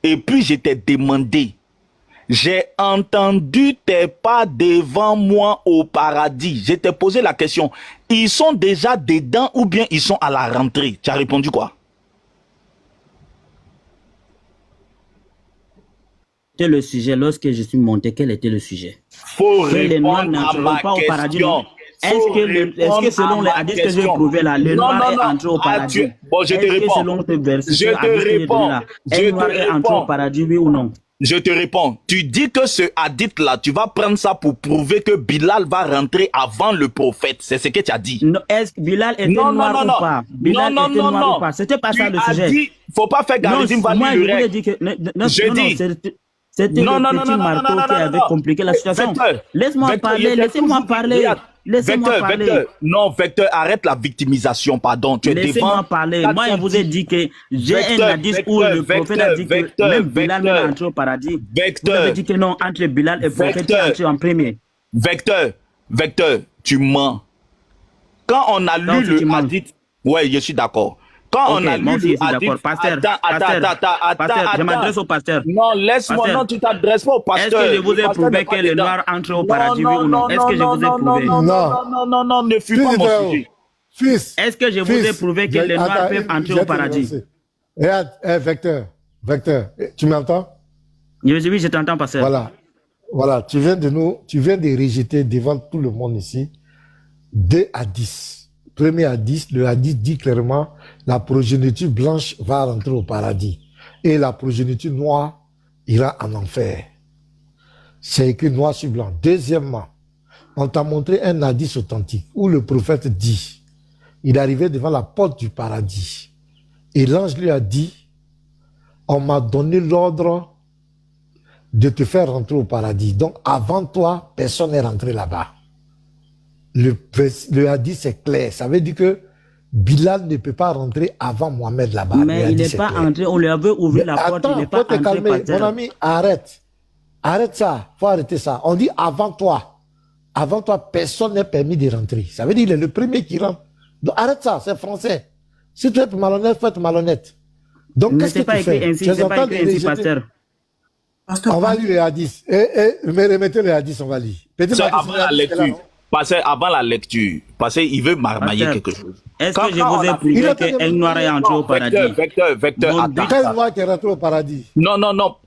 et puis je t'ai demandé, j'ai entendu tes pas devant moi au paradis. Je t'ai posé la question, ils sont déjà dedans ou bien ils sont à la rentrée? Tu as répondu quoi? C'était le sujet, lorsque je suis monté, quel était le sujet? Faut répondre à ma question. Est-ce que selon les hadiths que j'ai prouvés là, le noir est entré au paradis? Bon, je te réponds. Selon tes versets, je te réponds. Le noir est entré au paradis, oui ou non? Je te réponds. Tu dis que ce hadith là, tu vas prendre ça pour prouver que Bilal va rentrer avant le prophète. C'est ce que tu as dit. Non, est-ce que Bilal était noir ou pas? Bilal était noir ou pas? C'était pas ça le sujet. Dit, faut pas faire garizim, va moi, lire le reste. C'était le petit marteau qui avait compliqué la situation. Laisse-moi parler, laissez-moi parler. Vecteur, non, Vecteur, arrête la victimisation, pardon. Laissez-moi parler. Moi, je vous ai dit que j'ai un hadith où le prophète a dit que même Bilal est entré au paradis. Vous avez dit que non, entre Bilal et le prophète qui est entré en premier. Vecteur, tu mens. Quand on a lu le hadith, ouais, je suis d'accord. Quand on a lu le hadith, pasteur, je m'adresse au pasteur. Non, laisse-moi, non, tu t'adresses pas au pasteur. Est-ce que je vous ai prouvé que les Noirs entrent au paradis, oui ou non? Est-ce que je vous ai prouvé? Non, ne fuis pas mon sujet. Fils. Est-ce que je vous ai prouvé que les Noirs peuvent entrer au paradis? Regarde, Vecteur, tu m'entends? Oui, je t'entends, pasteur. Voilà, tu viens de rejeter devant tout le monde ici 2 hadiths. Premier hadith, le hadith dit clairement la progéniture blanche va rentrer au paradis et la progéniture noire ira en enfer. C'est écrit noir sur blanc. Deuxièmement, on t'a montré un hadith authentique où le prophète dit, il est arrivé devant la porte du paradis et l'ange lui a dit, on m'a donné l'ordre de te faire rentrer au paradis. Donc avant toi, personne n'est rentré là-bas. Le hadith c'est clair, ça veut dire que Bilal ne peut pas rentrer avant Mohamed là-bas. Mais il n'est pas entré, on lui avait ouvert la porte, il n'est pas entré. Calmer. Mon ami, arrête ça, faut arrêter ça. On dit avant toi, personne n'est permis de rentrer. Ça veut dire qu'il est le premier qui rentre. Donc arrête ça, c'est français. Si tu es malhonnête, faut être malhonnête. Donc qu'est-ce que tu fais? C'est pas écrit ainsi, pasteur. On va lire les hadiths. Mais remettez les hadiths, on va lire. Avant la lecture. Parce avant la lecture, parce qu'il veut marmailler quelque chose. Est-ce que je vous ai prouvé qu'un noir est entré au paradis? Vecteur, attends. Quel noir qui est rentré au paradis? Non,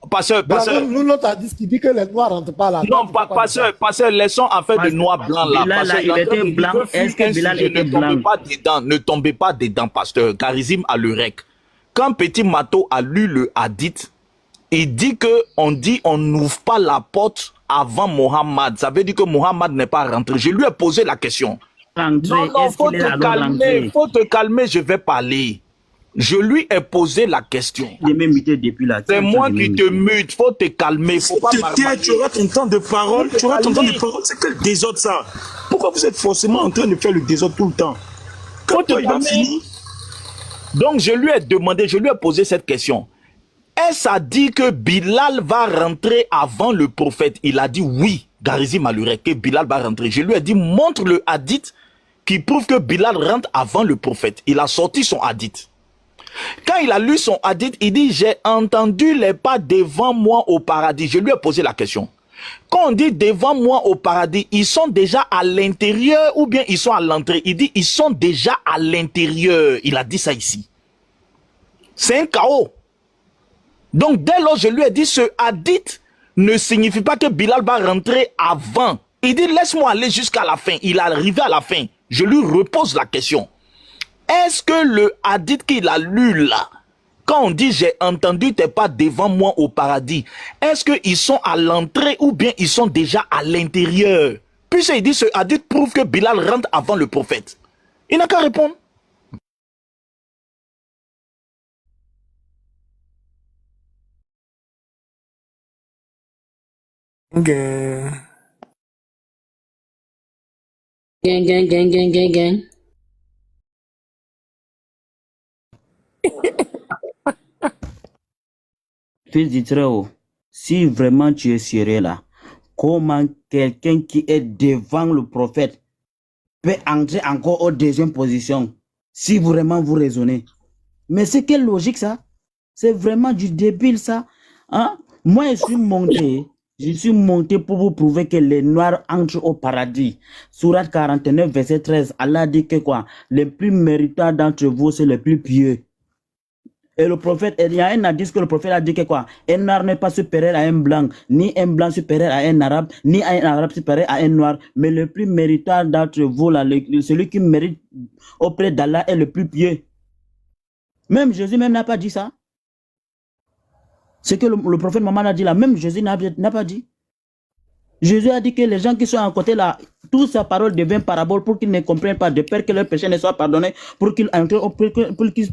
parce que... Nous, notre hadith qui dit que les noirs ne rentrent pas là. Non, parce que laissons en fait de noir blanc là. Bilal, là, il était blanc. Est-ce que Bilal était blanc? Ne tombez pas dedans, pasteur. Charisme à l'urec. Quand Petit Mato a lu le hadith, il dit on n'ouvre pas la porte avant Mohammed. Ça veut dire que Mohammed n'est pas rentré. Je lui ai posé la question. Non, non, faut te calmer, faut te calmer, je vais parler. Je lui ai posé la question. C'est moi qui te mute, faut te calmer, faut pas marmonner. Tu auras ton temps de parole, tu auras ton temps de parole. C'est quel désordre ça? Pourquoi vous êtes forcément en train de faire le désordre tout le temps? Faut te calmer. Donc je lui ai demandé, je lui ai posé cette question. Est-ce a dit que Bilal va rentrer avant le prophète? Il a dit oui, Garizi Maluré, que Bilal va rentrer. Je lui ai dit montre le hadith qui prouve que Bilal rentre avant le prophète. Il a sorti son hadith. Quand il a lu son hadith, il dit j'ai entendu les pas devant moi au paradis. Je lui ai posé la question. Quand on dit devant moi au paradis, ils sont déjà à l'intérieur ou bien ils sont à l'entrée? Il dit ils sont déjà à l'intérieur. Il a dit ça ici. C'est un chaos. Donc dès lors je lui ai dit ce hadith ne signifie pas que Bilal va rentrer avant. Il dit laisse-moi aller jusqu'à la fin. Il est arrivé à la fin. Je lui repose la question. Est-ce que le hadith qu'il a lu là, quand on dit j'ai entendu tes pas devant moi au paradis, est-ce qu'ils sont à l'entrée ou bien ils sont déjà à l'intérieur? Puisqu'il dit ce hadith prouve que Bilal rentre avant le prophète. Il n'a qu'à répondre. Gang, gang, gang, gang, gang, gang. Fils d'Israël, si vraiment tu es sérieux là, comment quelqu'un qui est devant le prophète peut entrer encore aux deuxième position, si vraiment vous raisonnez? Mais c'est quelle logique ça? C'est vraiment du débile ça. Hein? Moi je suis monté pour vous prouver que les Noirs entrent au paradis. Sourate 49, verset 13, Allah dit que quoi? Les plus méritants d'entre vous, c'est les plus pieux. Et le prophète, il y a un hadith que le prophète a dit que quoi? Un noir n'est pas supérieur à un blanc, ni un blanc supérieur à un arabe, ni un arabe supérieur à un noir. Mais le plus méritant d'entre vous, là, celui qui mérite auprès d'Allah est le plus pieux. Même Jésus même n'a pas dit ça. Ce que le prophète Mohammed a dit là, même Jésus n'a pas dit. Jésus a dit que les gens qui sont à côté là, toute sa parole devient parabole pour qu'ils ne comprennent pas, de peur que leurs péchés ne soient pardonnés, pour qu'ils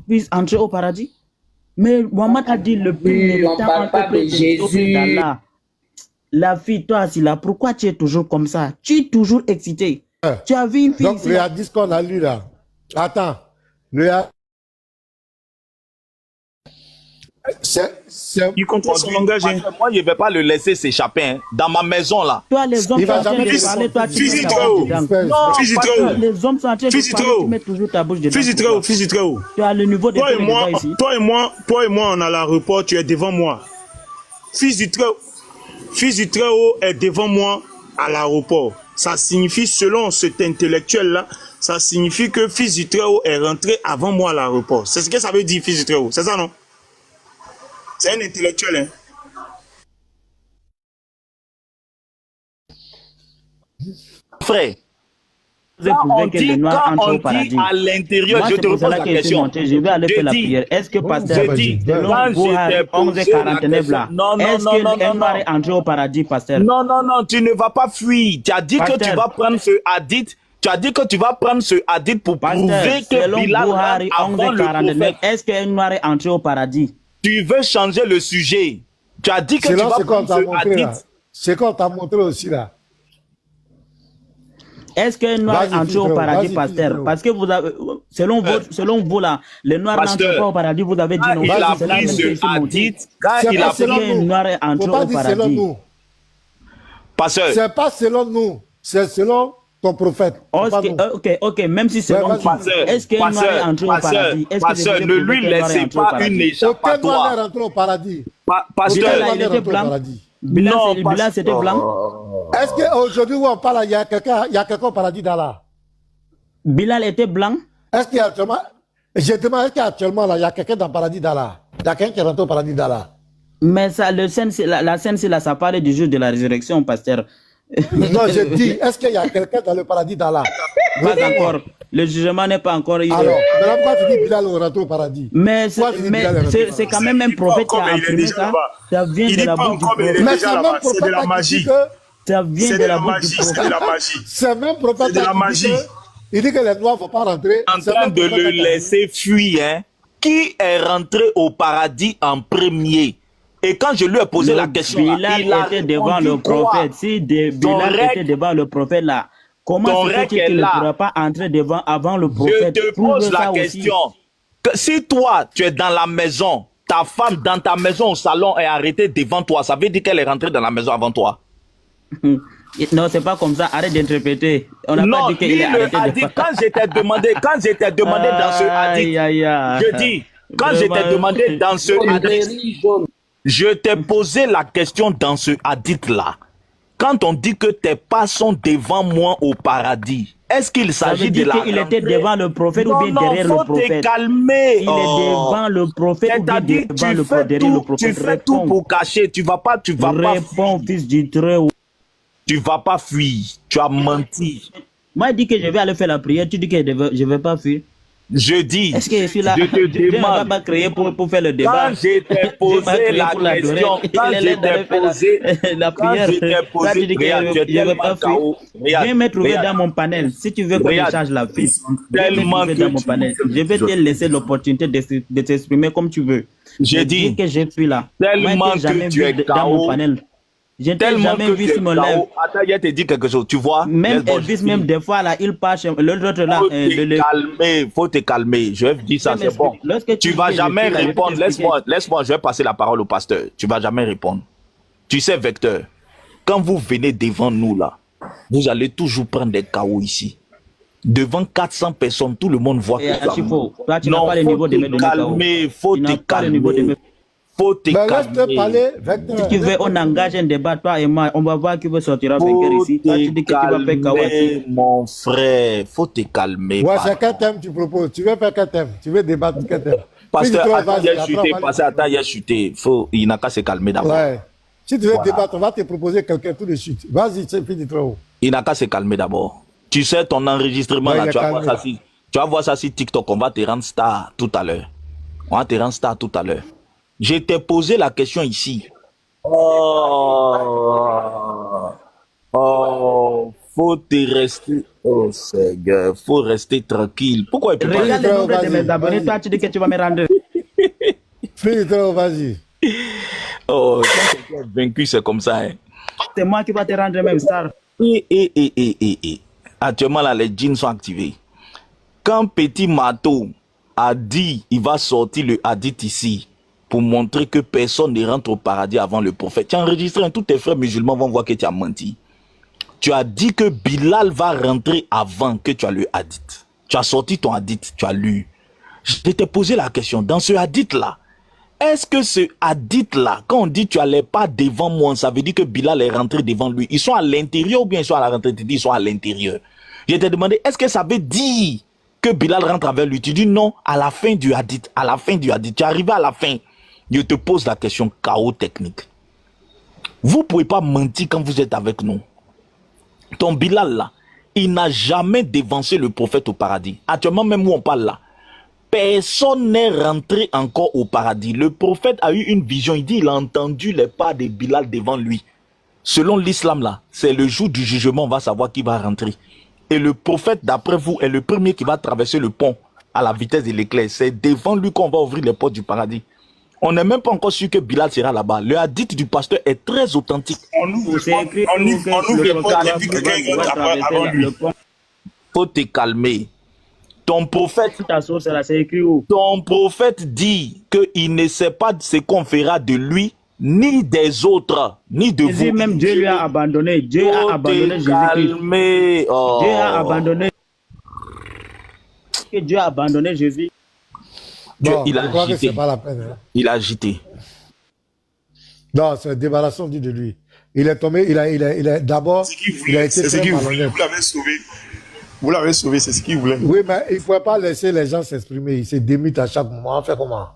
puissent entrer au paradis. Mais Mohammed a dit le plus méritant entre Jésus d'Allah. La fille, toi, Silla, pourquoi tu es toujours comme ça? Tu es toujours excité. Tu as vu une fille. Donc, le hadith qu'on a lu là. Attends. Il comprend son langage. Moi, je ne vais pas le laisser s'échapper. Hein. Dans ma maison, là. Toi, les hommes sont en train de parler, toi, tu les hommes sont en train de parler, tu mets toujours ta bouche dedans. Fils d'Israël. Tu as le niveau de toi et moi, on a l'aéroport, tu es devant moi. Fils d'Israël est devant moi à l'aéroport. Ça signifie, selon cet intellectuel-là, ça signifie que Fils d'Israël est rentré avant moi à l'aéroport. C'est ce que ça veut dire, Fils d'Israël. C'est ça, non? C'est un intellectuel, hein. Frère, quand on dit à l'intérieur, je te repose la question. Je vais aller faire la prière. Est-ce que pasteur, selon Bouhar 11:49 là, est-ce qu'un noir est entré au paradis, pasteur? Non, non, non, tu ne vas pas fuir. Tu as dit que tu vas prendre ce hadith. Tu as dit que tu vas prendre ce hadith pour prouver que Bilal rentre avant le prophète. Est-ce qu'un noir est entré au paradis? Tu veux changer le sujet. Tu as dit que tu vas prendre ce hadith. C'est qu'on t'a montré aussi là. Est-ce qu'un noir est entré au paradis, pasteur? Parce que vous avez, selon vous là, les noirs n'entrent pas au paradis, vous avez dit non. Il a pris ce hadith. Il a pris un noir est entré au paradis. Pasteur. C'est pas selon nous, c'est selon ton prophète. Ok, même si c'est selon toi. Est-ce qu'un noir est entré au paradis? Pasteur, ne lui laissez pas une échappatoire. Aucun noir est rentré au paradis. Pasteur, il était blanc. Bilal, c'était blanc. Est-ce qu'aujourd'hui où on parle, il y a quelqu'un au paradis d'Allah? Bilal était blanc. Est-ce qu'il y a actuellement, je demande, est-ce qu'actuellement là, il y a quelqu'un dans le paradis d'Allah? Il y a quelqu'un qui est rentré au paradis d'Allah? Mais ça, la scène, c'est là, ça parle du jour de la résurrection, pasteur. Non, je dis, est-ce qu'il y a quelqu'un dans le paradis d'Allah? Pas encore. Le jugement n'est pas encore. Alors, mais pourquoi tu dis Bilal rentre au paradis? Mais c'est quand même un prophète qui a imprimé ça. Ça vient de la bouche du prophète. Mais c'est de la magie. Ça vient de la bouche du prophète. C'est même prophète. C'est de la magie. Il dit que les noirs ne vont pas rentrer. En train de le laisser fuir, hein. Qui est rentré au paradis en premier? Et quand je lui ai posé la question, Bilal était devant le prophète. Si Bilal était devant le prophète là, comment se fait-il qu'il ne pourra pas entrer devant avant le prophète? Je te pose la question. Que si toi, tu es dans la maison, ta femme dans ta maison au salon est arrêtée devant toi, ça veut dire qu'elle est rentrée dans la maison avant toi? Non, c'est pas comme ça. Arrête d'interpréter. On n'a pas dit qu'il est arrêté. Quand j'étais demandé dans ce hadith, je dis, quand j'étais demandé dans ce hadith, je t'ai posé la question dans ce hadith-là. Quand on dit que tes pas sont devant moi au paradis, est-ce qu'il s'agit de la... Il était devant le prophète ou bien derrière le prophète? Te calmer. Il est devant le prophète ou bien derrière le prophète? Tu fais tout pour cacher. Tu vas pas Réponds, fils du Très-Haut. Tu vas pas fuir. Tu as menti. Moi, je dis que je vais aller faire la prière. Tu dis que je vais pas fuir. Je dis. Est-ce que je suis là? Je te demande. Je ne pas créer pour faire le débat. Quand je t'ai posé la question, quand je t'ai posé la prière, tu dis que je vais pas fuir. Viens me trouver dans mon panel. Si tu veux que je change la vie, viens me trouver dans mon panel. Je vais te laisser l'opportunité de t'exprimer comme tu veux. Je dis que je suis là. Tellement que tu es dans mon panel. Je n'ai jamais vu sur mon live. Attends, il te dit quelque chose, tu vois. Même Elvis, même des fois, là, il passe. L'autre là. Faut te calmer. Je vais dire ça, c'est bon. Tu vas jamais répondre. Laisse-moi, je vais passer la parole au pasteur. Tu vas jamais répondre. Tu sais, Vecteur, quand vous venez devant nous, là, vous allez toujours prendre des chaos ici. Devant 400 personnes, tout le monde voit que ça. Toi, tu n'as pas le niveau de mettre calmer. Faut te calmer. Faut te calmer. Si tu veux, on engage un débat, toi et moi. On va voir qui veut sortir vainqueur ici. Toi, tu dis que tu vas faire Kawati. Mon frère, faut te calmer. Ouais, c'est quel thème tu proposes? Tu veux faire quel thème? Tu veux débattre quel thème? Parce que attends, il a chuté. Il n'a qu'à se calmer d'abord. Ouais. Si tu veux débattre, on va te proposer quelqu'un tout de suite. Vas-y, c'est fini trop. Il n'a qu'à se calmer d'abord. Tu sais, ton enregistrement, là, tu vas voir ça sur TikTok. On va te rendre star tout à l'heure. On va te rendre star tout à l'heure. Je t'ai posé la question ici. Faut te rester. Oh, Seigneur, faut rester tranquille. Pourquoi il peut pas... Regarde le nombre de mes abonnés, toi, tu dis que tu vas me rendre. Fais-le, vas-y. Oh, quand tu es vaincu, c'est comme ça. Hein. C'est moi qui va te rendre même star. Actuellement, là, les jeans sont activés. Quand Petit Mato a dit il va sortir le hadith ici, pour montrer que personne ne rentre au paradis avant le prophète. Tu as enregistré, tous tes frères musulmans vont voir que tu as menti. Tu as dit que Bilal va rentrer avant que tu as le hadith. Tu as sorti ton hadith, tu as lu. Je t'ai posé la question, dans ce hadith-là, est-ce que ce hadith-là, quand on dit tu n'allais pas devant moi, ça veut dire que Bilal est rentré devant lui? Ils sont à l'intérieur ou bien ils sont à la rentrée? Tu dis ils sont à l'intérieur. Je t'ai demandé, est-ce que ça veut dire que Bilal rentre avec lui? Tu dis non, à la fin du hadith. À la fin du hadith. Tu es arrivé à la fin. Je te pose la question, chaos technique. Vous ne pouvez pas mentir quand vous êtes avec nous. Ton Bilal là, il n'a jamais dévancé le prophète au paradis. Actuellement, même où on parle là, personne n'est rentré encore au paradis. Le prophète a eu une vision, il dit il a entendu les pas de Bilal devant lui. Selon l'islam là, c'est le jour du jugement, on va savoir qui va rentrer. Et le prophète, d'après vous, est le premier qui va traverser le pont à la vitesse de l'éclair. C'est devant lui qu'on va ouvrir les portes du paradis. On n'est même pas encore sûr que Bilal sera là-bas. Le hadith du pasteur est très authentique. On ouvre les portes et puis quelqu'un rentre avant lui. Faut te calmer. Ton prophète dit qu'il ne sait pas ce qu'on fera de lui, ni des autres, ni de vous. Même Dieu lui a abandonné. Dieu a abandonné Jésus. Oh. Dieu a abandonné. Dieu a abandonné Jésus. Bon, il a agité. C'est pas la peine, hein. Il a agité. Non, c'est débarrassons dit de lui. Il est tombé, il a d'abord, il a été très malhonnête. Vous l'avez sauvé. Vous l'avez sauvé, c'est ce qu'il voulait. Oui, mais il ne pouvait pas laisser les gens s'exprimer. Il se démute à chaque moment. On fait comment?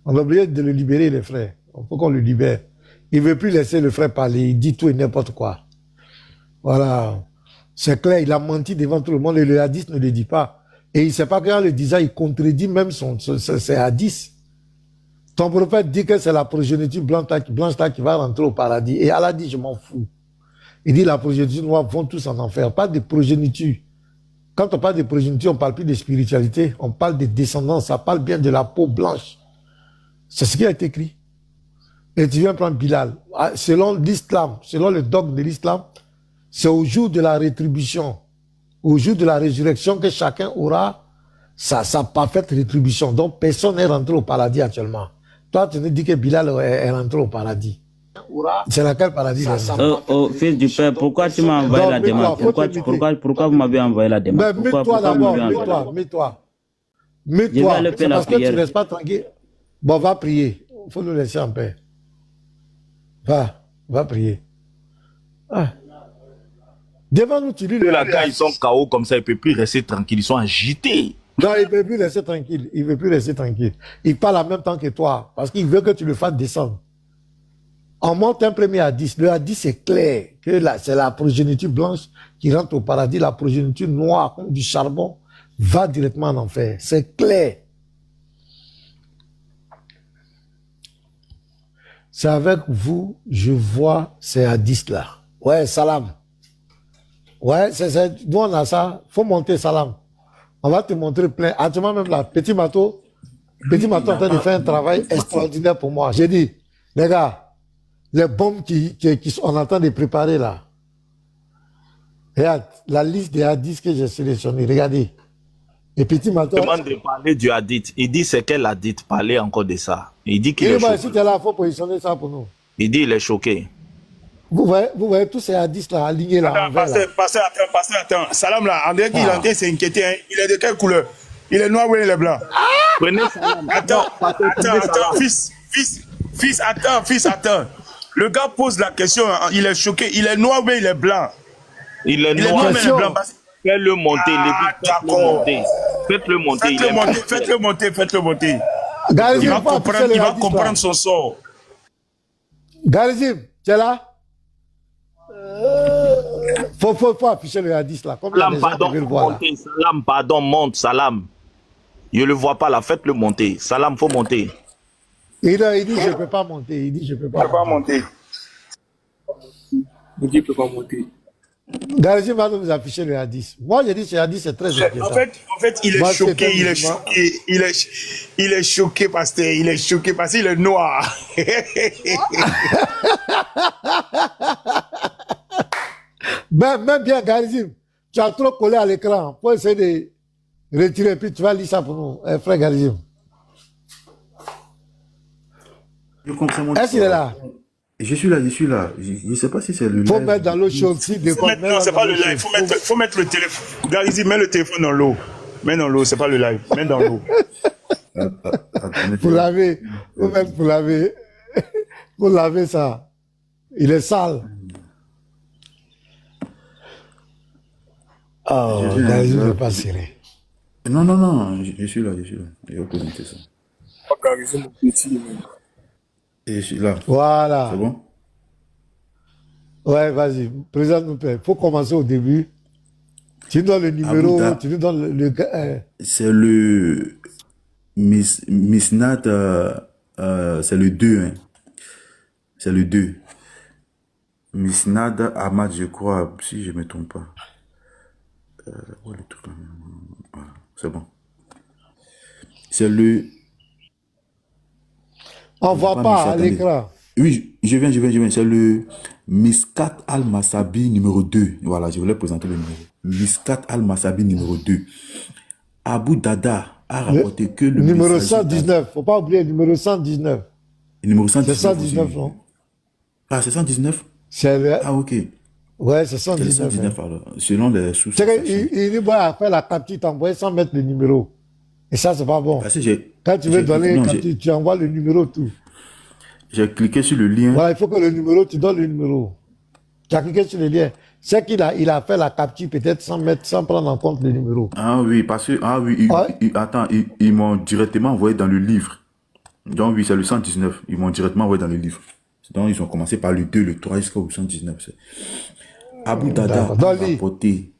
On a oublié de le libérer, les frères. Il faut qu'on le libère. Il ne veut plus laisser le frère parler. Il dit tout et n'importe quoi. Voilà. C'est clair, il a menti devant tout le monde et le hadith ne le dit pas. Et il ne sait pas qu'en le disant, il contredit même ses hadiths. Ton prophète dit que c'est la progéniture blanche qui va rentrer au paradis. Et Allah dit, je m'en fous. Il dit, la progéniture noire vont tous en enfer. Pas de progéniture Quand on parle de progéniture, on ne parle plus de spiritualité, on parle de descendance, ça parle bien de la peau blanche. C'est ce qui a été écrit. Et tu viens prendre Bilal. Selon l'islam, selon le dogme de l'islam, c'est au jour de la rétribution, au jour de la résurrection que chacun aura sa parfaite rétribution. Donc personne n'est rentré au paradis actuellement. Toi, tu nous dis que Bilal est rentré au paradis. C'est laquelle paradis? Oh, fils du père, pourquoi tu m'as envoyé la demande? Pourquoi vous m'avez envoyé la demande? Mets-toi d'abord, mets-toi. Mets-toi. C'est parce que tu ne restes pas tranquille. Bon, va prier. Il faut nous laisser en paix. Va prier. Devant nous, tu dis... Quand ils sont KO comme ça, ils ne peuvent plus rester tranquilles, ils sont agités. Non, il ne peut plus rester tranquille. Il ne veut plus rester tranquille. Il parle en même temps que toi, parce qu'il veut que tu le fasses descendre. On monte un premier hadith. Le hadith, c'est clair que c'est la progéniture blanche qui rentre au paradis. La progéniture noire, comme du charbon, va directement en enfer. C'est clair. C'est avec vous, je vois ces hadiths-là. Ouais, salam. Ouais, nous on a ça. Faut monter, salam. On va te montrer plein. Actuellement, même là, Petit Mato est en train de faire un travail extraordinaire pour moi. J'ai dit, les gars, les bombes on est en train de préparer là. Regarde, la liste des hadiths que j'ai sélectionnés. Regardez. Et Petit Mato... Il demande de parler du hadith. Il dit c'est quel hadith? Parlez encore de ça. Il dit qu'il est choqué. Si tu es là, il faut positionner ça pour nous. Il dit il est choqué. Vous voyez tous ces hadiths là, alignés là. Attends. Salam là, André qui est en train de s'inquiéter. Hein. Il est de quelle couleur? Il est noir ou il est blanc? Prenez Salam. Attends, fils, attends. Le gars pose la question, il est choqué. Il est noir ou il est blanc? Il est noir mais il est blanc. Faites-le monter, Faites-le monter. Il va comprendre son sort. Garizim, tu es là? Faut afficher le hadith là. Comme Salam, pardon, monte, Salam. Je ne le vois pas là, faites-le monter. Salam, faut monter. Il dit je ne peux pas monter. Il dit je ne peux pas monter. Il dit je ne peux pas monter. Garizim va nous afficher le hadith. Moi, je dis que ce hadith c'est très inquiétant. En fait, il est choqué. Il est choqué, pasteur. Il est choqué parce qu'il est noir. Même bien, Garizim, tu as trop collé à l'écran. Faut essayer de retirer, puis tu vas lire ça pour nous, frère Garizim. Est-ce qu'il est là? Je suis là. Je ne sais pas si c'est le live. Faut mettre dans l'eau chaude. Non, c'est pas le live. Faut mettre le téléphone. Garizim, mets le téléphone dans l'eau. Mets dans l'eau, c'est pas le live. Mets dans l'eau. Pour laver. Faut mettre pour laver. Pour laver ça. Il est sale. Oh, Garizim ne pas serré. Non, je suis là. Je vais présenter ça. Garizim, mon petit, même. Et je suis là. Voilà. C'est bon? Ouais, vas-y. Présente-nous. Il faut commencer au début. Tu nous donnes le numéro, tu nous donnes le... C'est le... Misnad, c'est le 2. Hein. C'est le 2. Misnad Ahmad, je crois, si je ne me trompe pas. Ouais, le truc là. Voilà, c'est bon. C'est le... On ne voit pas à l'écran. Oui, je viens. C'est le Miskat al-Masabi numéro 2. Voilà, je voulais présenter le numéro. Miskat al-Masabi numéro 2. Abu Dada a rapporté que le numéro 119. Il ne faut pas oublier le numéro 119. Le numéro 119. C'est 119, non? Ah, c'est 119? Ah, ok. Ouais, c'est 119. 119 alors, selon les sources. C'est qu'il va faire la capture, t'envoies sans mettre le numéro. Et ça, c'est pas bon. Quand tu veux donner, tu envoies le numéro, tout. J'ai cliqué sur le lien. Voilà, il faut que le numéro, tu donnes le numéro. Tu as cliqué sur le lien. C'est qu'il a fait la capture peut-être sans prendre en compte le numéro. Ah oui, parce que, ils m'ont directement envoyé dans le livre. Donc oui, c'est le 119. Ils m'ont directement envoyé dans le livre. Donc ils ont commencé par le 2, le 3 jusqu'au 119. Abu Dada a rapporté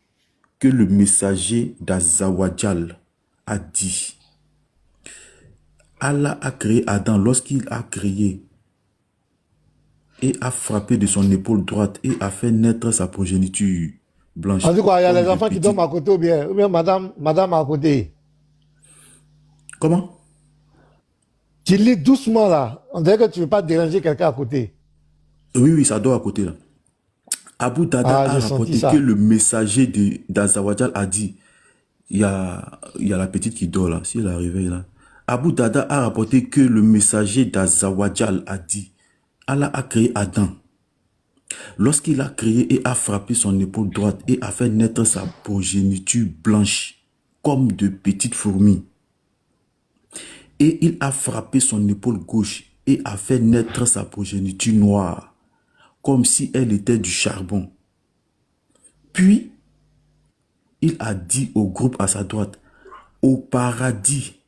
que le messager d'Azawajal a dit: Allah a créé Adam lorsqu'il a créé et a frappé de son épaule droite et a fait naître sa progéniture blanche. En tout cas, il y a Comme les de enfants qui petites- dorment à côté ou bien madame à côté. Comment? Tu lis doucement là. On dirait que tu ne veux pas déranger quelqu'un à côté. Oui, ça dort à côté là. Abu Dada a J'ai senti rapporté ça. que le messager d'Azawajal a dit, il y a la petite qui dort là, si elle est réveillée là. Abu Dada a rapporté que le messager d'Azawajal a dit, Allah a créé Adam. Lorsqu'il a créé et a frappé son épaule droite et a fait naître sa progéniture blanche, comme de petites fourmis. Et il a frappé son épaule gauche et a fait naître sa progéniture noire, comme si elle était du charbon. Puis, il a dit au groupe à sa droite, au paradis,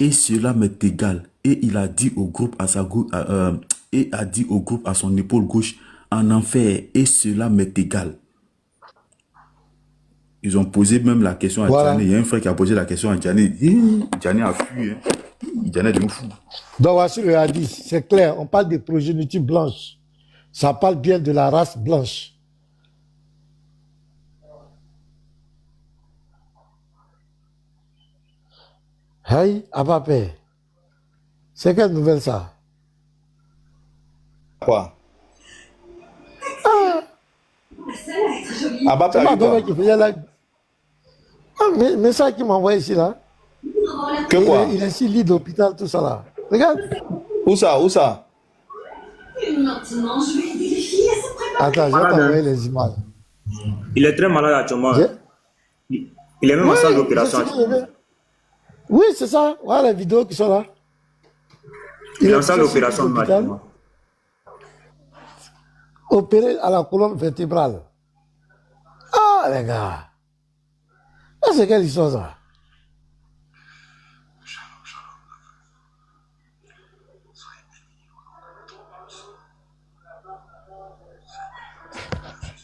et cela m'est égal. Et il a dit au groupe à sa gauche, et a dit au groupe à son épaule gauche, en enfer, et cela m'est égal. Ils ont posé même la question à Voilà. Djani. Il y a un frère qui a posé la question à Djani. Djani a fui. Hein. Djani est devenu fou. Donc voici le hadith. C'est clair. On parle de progéniture blanche. Ça parle bien de la race blanche. Hey, Abapé. C'est quelle nouvelle ça? Quoi? C'est Abapé a ma eu quoi? belle qui faisait la... Ah, mais ça qui m'a envoyé ici là. Que quoi? Il est ici, lit d'hôpital, tout ça là. Regarde. Où ça? Où ça? Attends, je vais t'envoyer les images. Il est très malade actuellement. Il est même en salle d'opération. Oui, c'est ça. Voilà les vidéos qui sont là. Il est en salle d'opération actuellement. Opéré à la colonne vertébrale. Ah, les gars. Ah, c'est quelle histoire ça?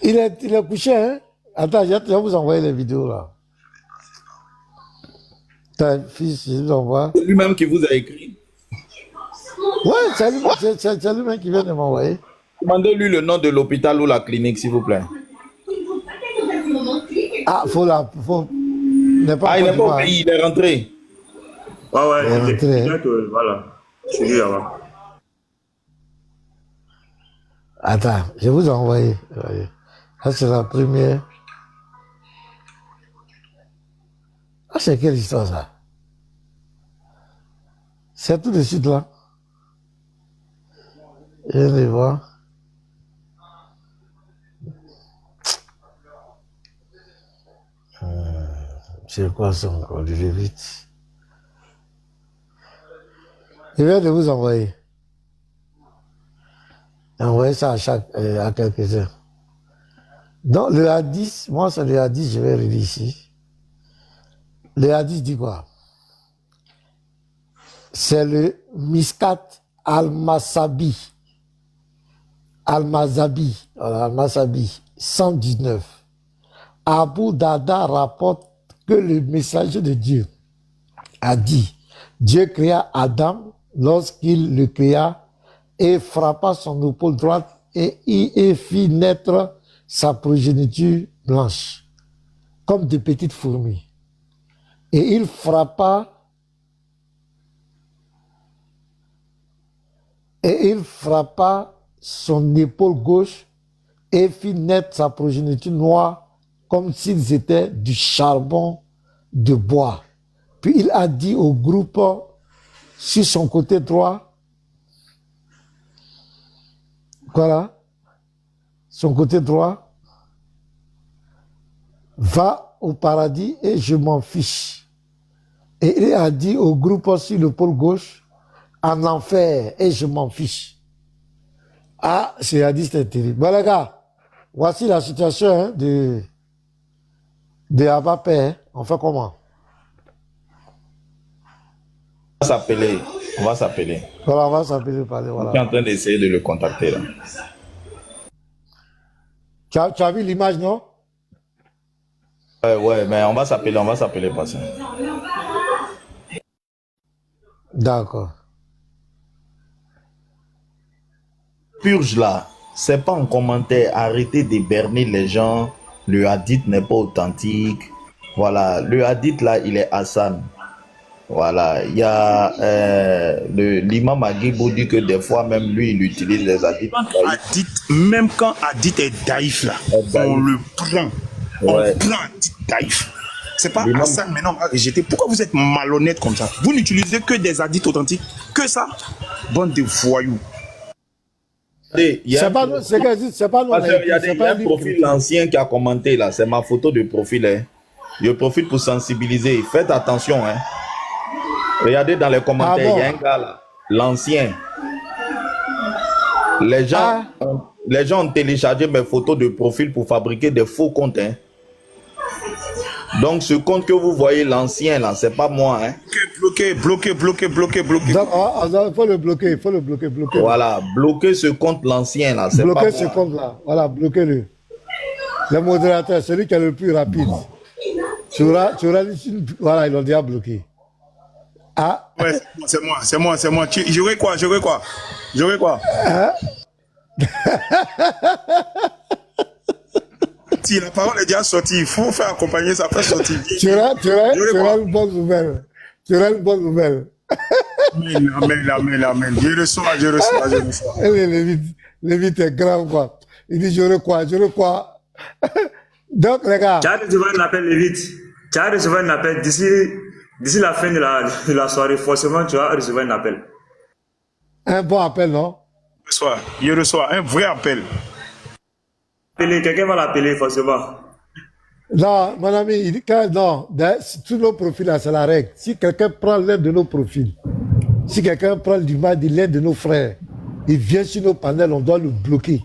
Il est couché, hein? Attends, je vais vous envoyer les vidéos là. Ta fils, je vous envoie. C'est lui-même qui vous a écrit. Ouais, c'est lui-même qui vient de m'envoyer. Demandez-lui le nom de l'hôpital ou la clinique, s'il vous plaît. Ah, faut. Il n'est pas au pays, il est rentré. Ouais, il est rentré. Hein. Voilà. C'est lui là-bas. Attends, je vous ai envoyé. Ça, c'est la première. Ah, c'est quelle histoire ça? C'est tout de suite là. Je vais les voir. C'est quoi ça encore? Je vais vite. Je viens de vous envoyer. Envoyez ça à quelques-uns. Donc, le hadith, moi, c'est le hadith, je vais relire ici. Le hadith dit quoi? C'est le Miskat al-Masabi. Al-Mazabi, Al-Masabi, 119. Abu Dada rapporte que le messager de Dieu a dit, Dieu créa Adam lorsqu'il le créa et frappa son épaule droite et fit naître sa progéniture blanche, comme de petites fourmis. Et il frappa son épaule gauche et fit naître sa progéniture noire comme s'ils étaient du charbon de bois. Puis il a dit au groupe sur son côté droit, voilà, son côté droit, va au paradis et je m'en fiche. Et il a dit au groupe sur le pôle gauche, en enfer et je m'en fiche. Ah, c'est dit, c'était terrible. Bon les gars, voici la situation hein, de Abapé. Hein. On fait comment? On va s'appeler. On va s'appeler. Voilà, on va s'appeler parler. Voilà. Je suis en train d'essayer de le contacter là. Tu as vu l'image, non? Ouais, mais on va s'appeler pas ça. D'accord. Purge là, c'est pas en commentaire, arrêtez de berner les gens Le hadith n'est pas authentique. Voilà, le hadith là, il est Hassan. Voilà, il y a l'imam Agibou dit que des fois même lui, il utilise les hadiths. Même quand hadith est daïf là, on le prend. Ouais. On prend hadith daïf. C'est pas Hassan maintenant on va rejeter. Pourquoi vous êtes malhonnête comme ça? Vous n'utilisez que des hadiths authentiques, que ça? Bande de voyous. Il y a un profil ancien qui a commenté là, c'est ma photo de profil. Hein. Je profite pour sensibiliser. Faites attention. Hein. Regardez dans les commentaires, il y a un gars là, l'ancien. Les gens ont téléchargé mes photos de profil pour fabriquer des faux comptes. Hein. Donc ce compte que vous voyez, l'ancien là, c'est pas moi. Hein. Bloqué. Donc, il faut le bloquer, Voilà, bloquez ce compte l'ancien là, c'est pas moi. Bloquez ce compte là, voilà, bloquez-le. Le modérateur, celui qui est le plus rapide. Voilà, ils l'ont déjà bloqué. Ah. Ouais, c'est moi. J'aurais quoi? Hein? Si la parole est déjà sortie, il faut faire accompagner ça, faire sortir. Tu auras une bonne nouvelle. Amen. Je reçois. Lévite est grave, quoi. Il dit, je crois. Donc, les gars. Tu as recevu un appel. D'ici la fin de la soirée, forcément, tu vas recevoir un appel. Un bon appel, non? Je reçois un vrai appel. Quelqu'un va l'appeler, forcément. Non, mon ami, il dit que non, tous nos profils, là, c'est la règle. Si quelqu'un prend l'un de nos profils, si quelqu'un prend l'image de l'un de nos frères, il vient sur nos panels, on doit le bloquer.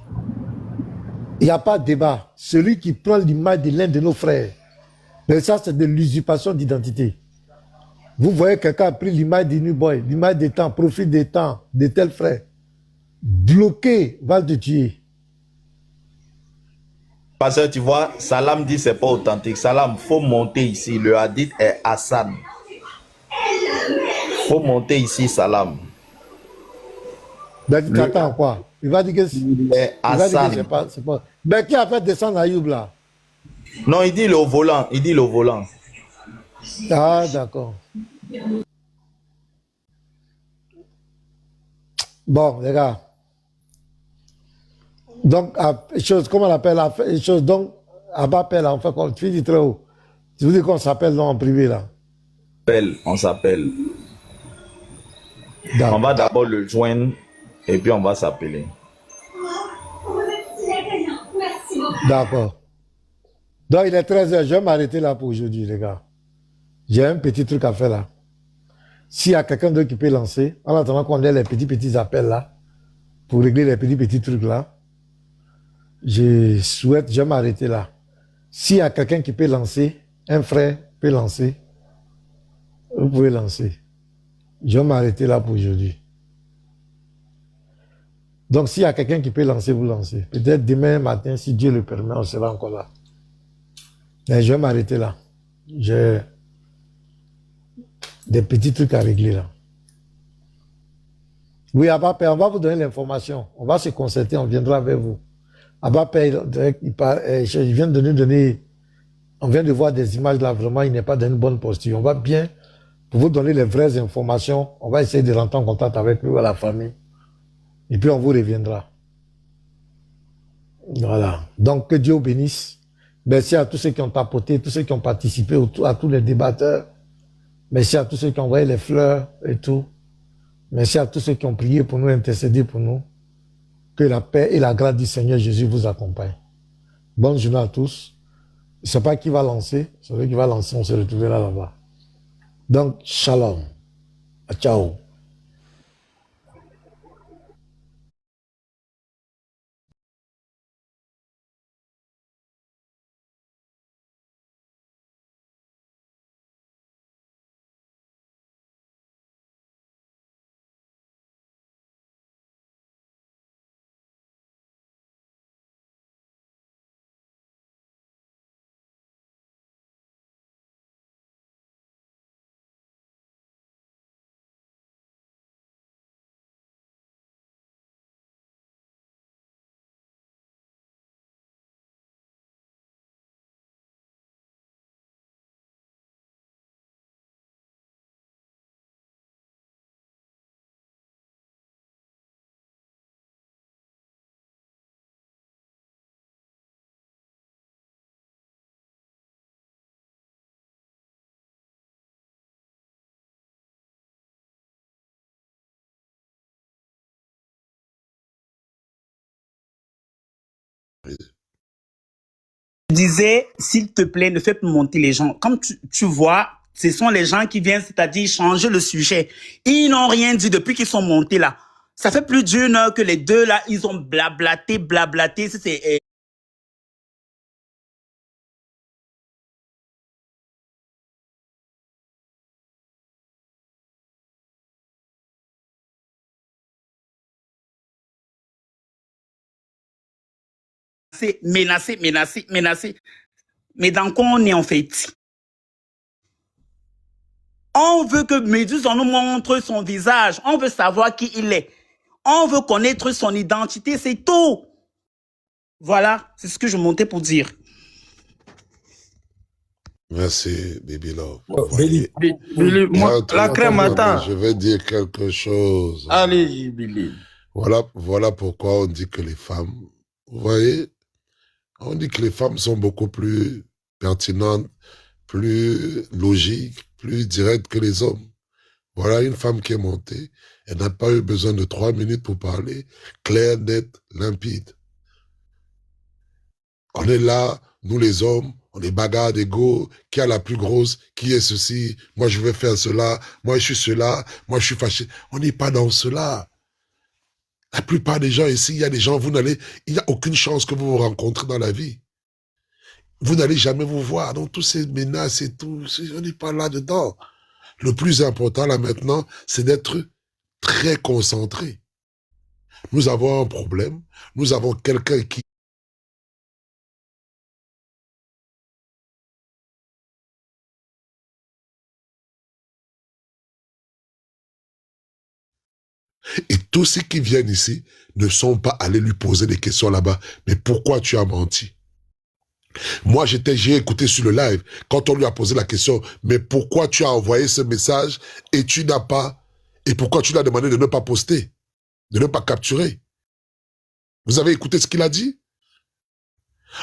Il n'y a pas de débat. Celui qui prend l'image de l'un de nos frères, mais ça, c'est de l'usurpation d'identité. Vous voyez quelqu'un a pris l'image du New Boy, l'image des temps, profil des temps, de tel frère. Bloqué, va te tuer. Parce que tu vois, Salam dit c'est pas authentique. Salam, faut monter ici. Le hadith est Hassan. Faut monter ici, Salam. Ben, tu attends quoi? Il va dire que c'est Hassan. pas. Ben, qui a fait descendre Ayoub là? Non, il dit le volant. Ah, d'accord. Bon, les gars. Donc, comment on appelle donc, à bas appel, on fait qu'on finit très haut. Je vous dis qu'on s'appelle en privé, là. On s'appelle. On va d'abord le joindre et puis on va s'appeler. D'accord. Donc, il est 13h. Je vais m'arrêter là pour aujourd'hui, les gars. J'ai un petit truc à faire là. S'il y a quelqu'un d'autre qui peut lancer, en attendant qu'on ait les petits appels là, pour régler les petits trucs là, je vais m'arrêter là. S'il y a quelqu'un qui peut lancer, un frère peut lancer, vous pouvez lancer. Je vais m'arrêter là pour aujourd'hui. Donc, s'il y a quelqu'un qui peut lancer, vous lancez. Peut-être demain matin, si Dieu le permet, on sera encore là. Mais je vais m'arrêter là. J'ai des petits trucs à régler là. Oui, Abapé, on va vous donner l'information. On va se concerter, on viendra vers vous. Abapé, il vient de nous donner, on vient de voir des images là, vraiment, il n'est pas dans une bonne posture. On va bien, pour vous donner les vraies informations, on va essayer de rentrer en contact avec lui, à la famille. Et puis on vous reviendra. Voilà. Donc, que Dieu vous bénisse. Merci à tous ceux qui ont tapoté, tous ceux qui ont participé, à tous les débatteurs. Merci à tous ceux qui ont envoyé les fleurs et tout. Merci à tous ceux qui ont prié pour nous, intercédé pour nous. Que la paix et la grâce du Seigneur Jésus vous accompagnent. Bonne journée à tous. Je ne sais pas qui va lancer. Celui qui va lancer, on se retrouvera là-bas. Donc, shalom. Ciao. disais, s'il te plaît, ne fais plus monter les gens. Comme tu vois, ce sont les gens qui viennent, c'est-à-dire changer le sujet. Ils n'ont rien dit depuis qu'ils sont montés là. Ça fait plus d'une heure que les deux là, ils ont blablaté. C'est menacé. Mais dans quoi on est en fait? On veut que Méduse nous montre son visage. On veut savoir qui il est. On veut connaître son identité, c'est tout. Voilà, c'est ce que je montais pour dire. Merci, Baby Love. Billy, moi, la crème, attends. Je vais dire quelque chose. Allez, Billy. Voilà pourquoi on dit que les femmes, vous voyez, on dit que les femmes sont beaucoup plus pertinentes, plus logiques, plus directes que les hommes. Voilà une femme qui est montée. Elle n'a pas eu besoin de 3 minutes pour parler. Claire, nette, limpide. On est là, nous les hommes, on est bagarre d'ego, qui a la plus grosse, qui est ceci, moi je vais faire cela, moi je suis cela, moi je suis fâché. On n'est pas dans cela. La plupart des gens ici, il y a des gens, il n'y a aucune chance que vous vous rencontrez dans la vie. Vous n'allez jamais vous voir. Donc, tous ces menaces et tout, on n'est pas là-dedans. Le plus important, là, maintenant, c'est d'être très concentré. Nous avons un problème. Nous avons quelqu'un qui... Et tous ceux qui viennent ici ne sont pas allés lui poser des questions là-bas. Mais pourquoi tu as menti? Moi, j'ai écouté sur le live, quand on lui a posé la question, mais pourquoi tu as envoyé ce message et tu n'as pas, et pourquoi tu l'as demandé de ne pas poster, de ne pas capturer? Vous avez écouté ce qu'il a dit?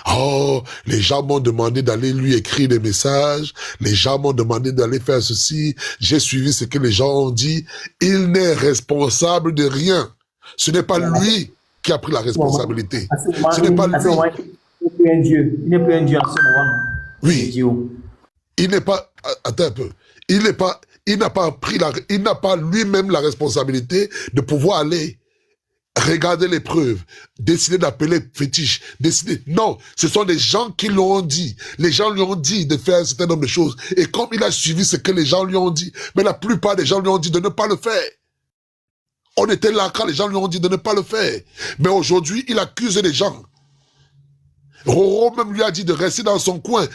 Oh, les gens m'ont demandé d'aller lui écrire des messages, les gens m'ont demandé d'aller faire ceci, j'ai suivi ce que les gens ont dit. Il n'est responsable de rien. Ce n'est pas lui qui a pris la responsabilité. Ce n'est pas lui. Il n'est plus un Dieu. Il n'est plus un Dieu en ce moment. Oui. Il n'est pas... Attends un peu. Il n'a pas lui-même la responsabilité de pouvoir aller regarder les preuves, décider d'appeler fétiche, décider... Non, ce sont des gens qui l'ont dit. Les gens lui ont dit de faire un certain nombre de choses. Et comme il a suivi ce que les gens lui ont dit, mais la plupart des gens lui ont dit de ne pas le faire. On était là quand les gens lui ont dit de ne pas le faire. Mais aujourd'hui, il accuse les gens. Roro même lui a dit de rester dans son coin.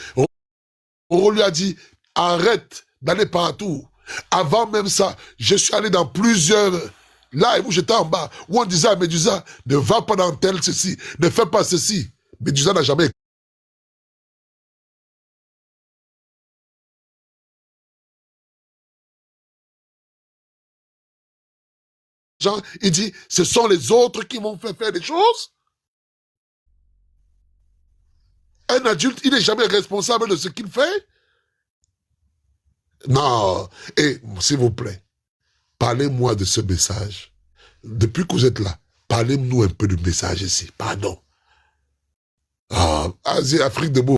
Roro lui a dit, arrête d'aller partout. Avant même ça, je suis allé dans plusieurs lives où j'étais en bas, où on disait à Médusa, ne va pas dans tel ceci, ne fais pas ceci. Médusa n'a jamais... Il dit, ce sont les autres qui m'ont fait faire des choses. Un adulte, il n'est jamais responsable de ce qu'il fait. Non. Et, s'il vous plaît, parlez-moi de ce message. Depuis que vous êtes là, parlez-nous un peu du message ici. Pardon. Ah, Asie, Afrique de Beau.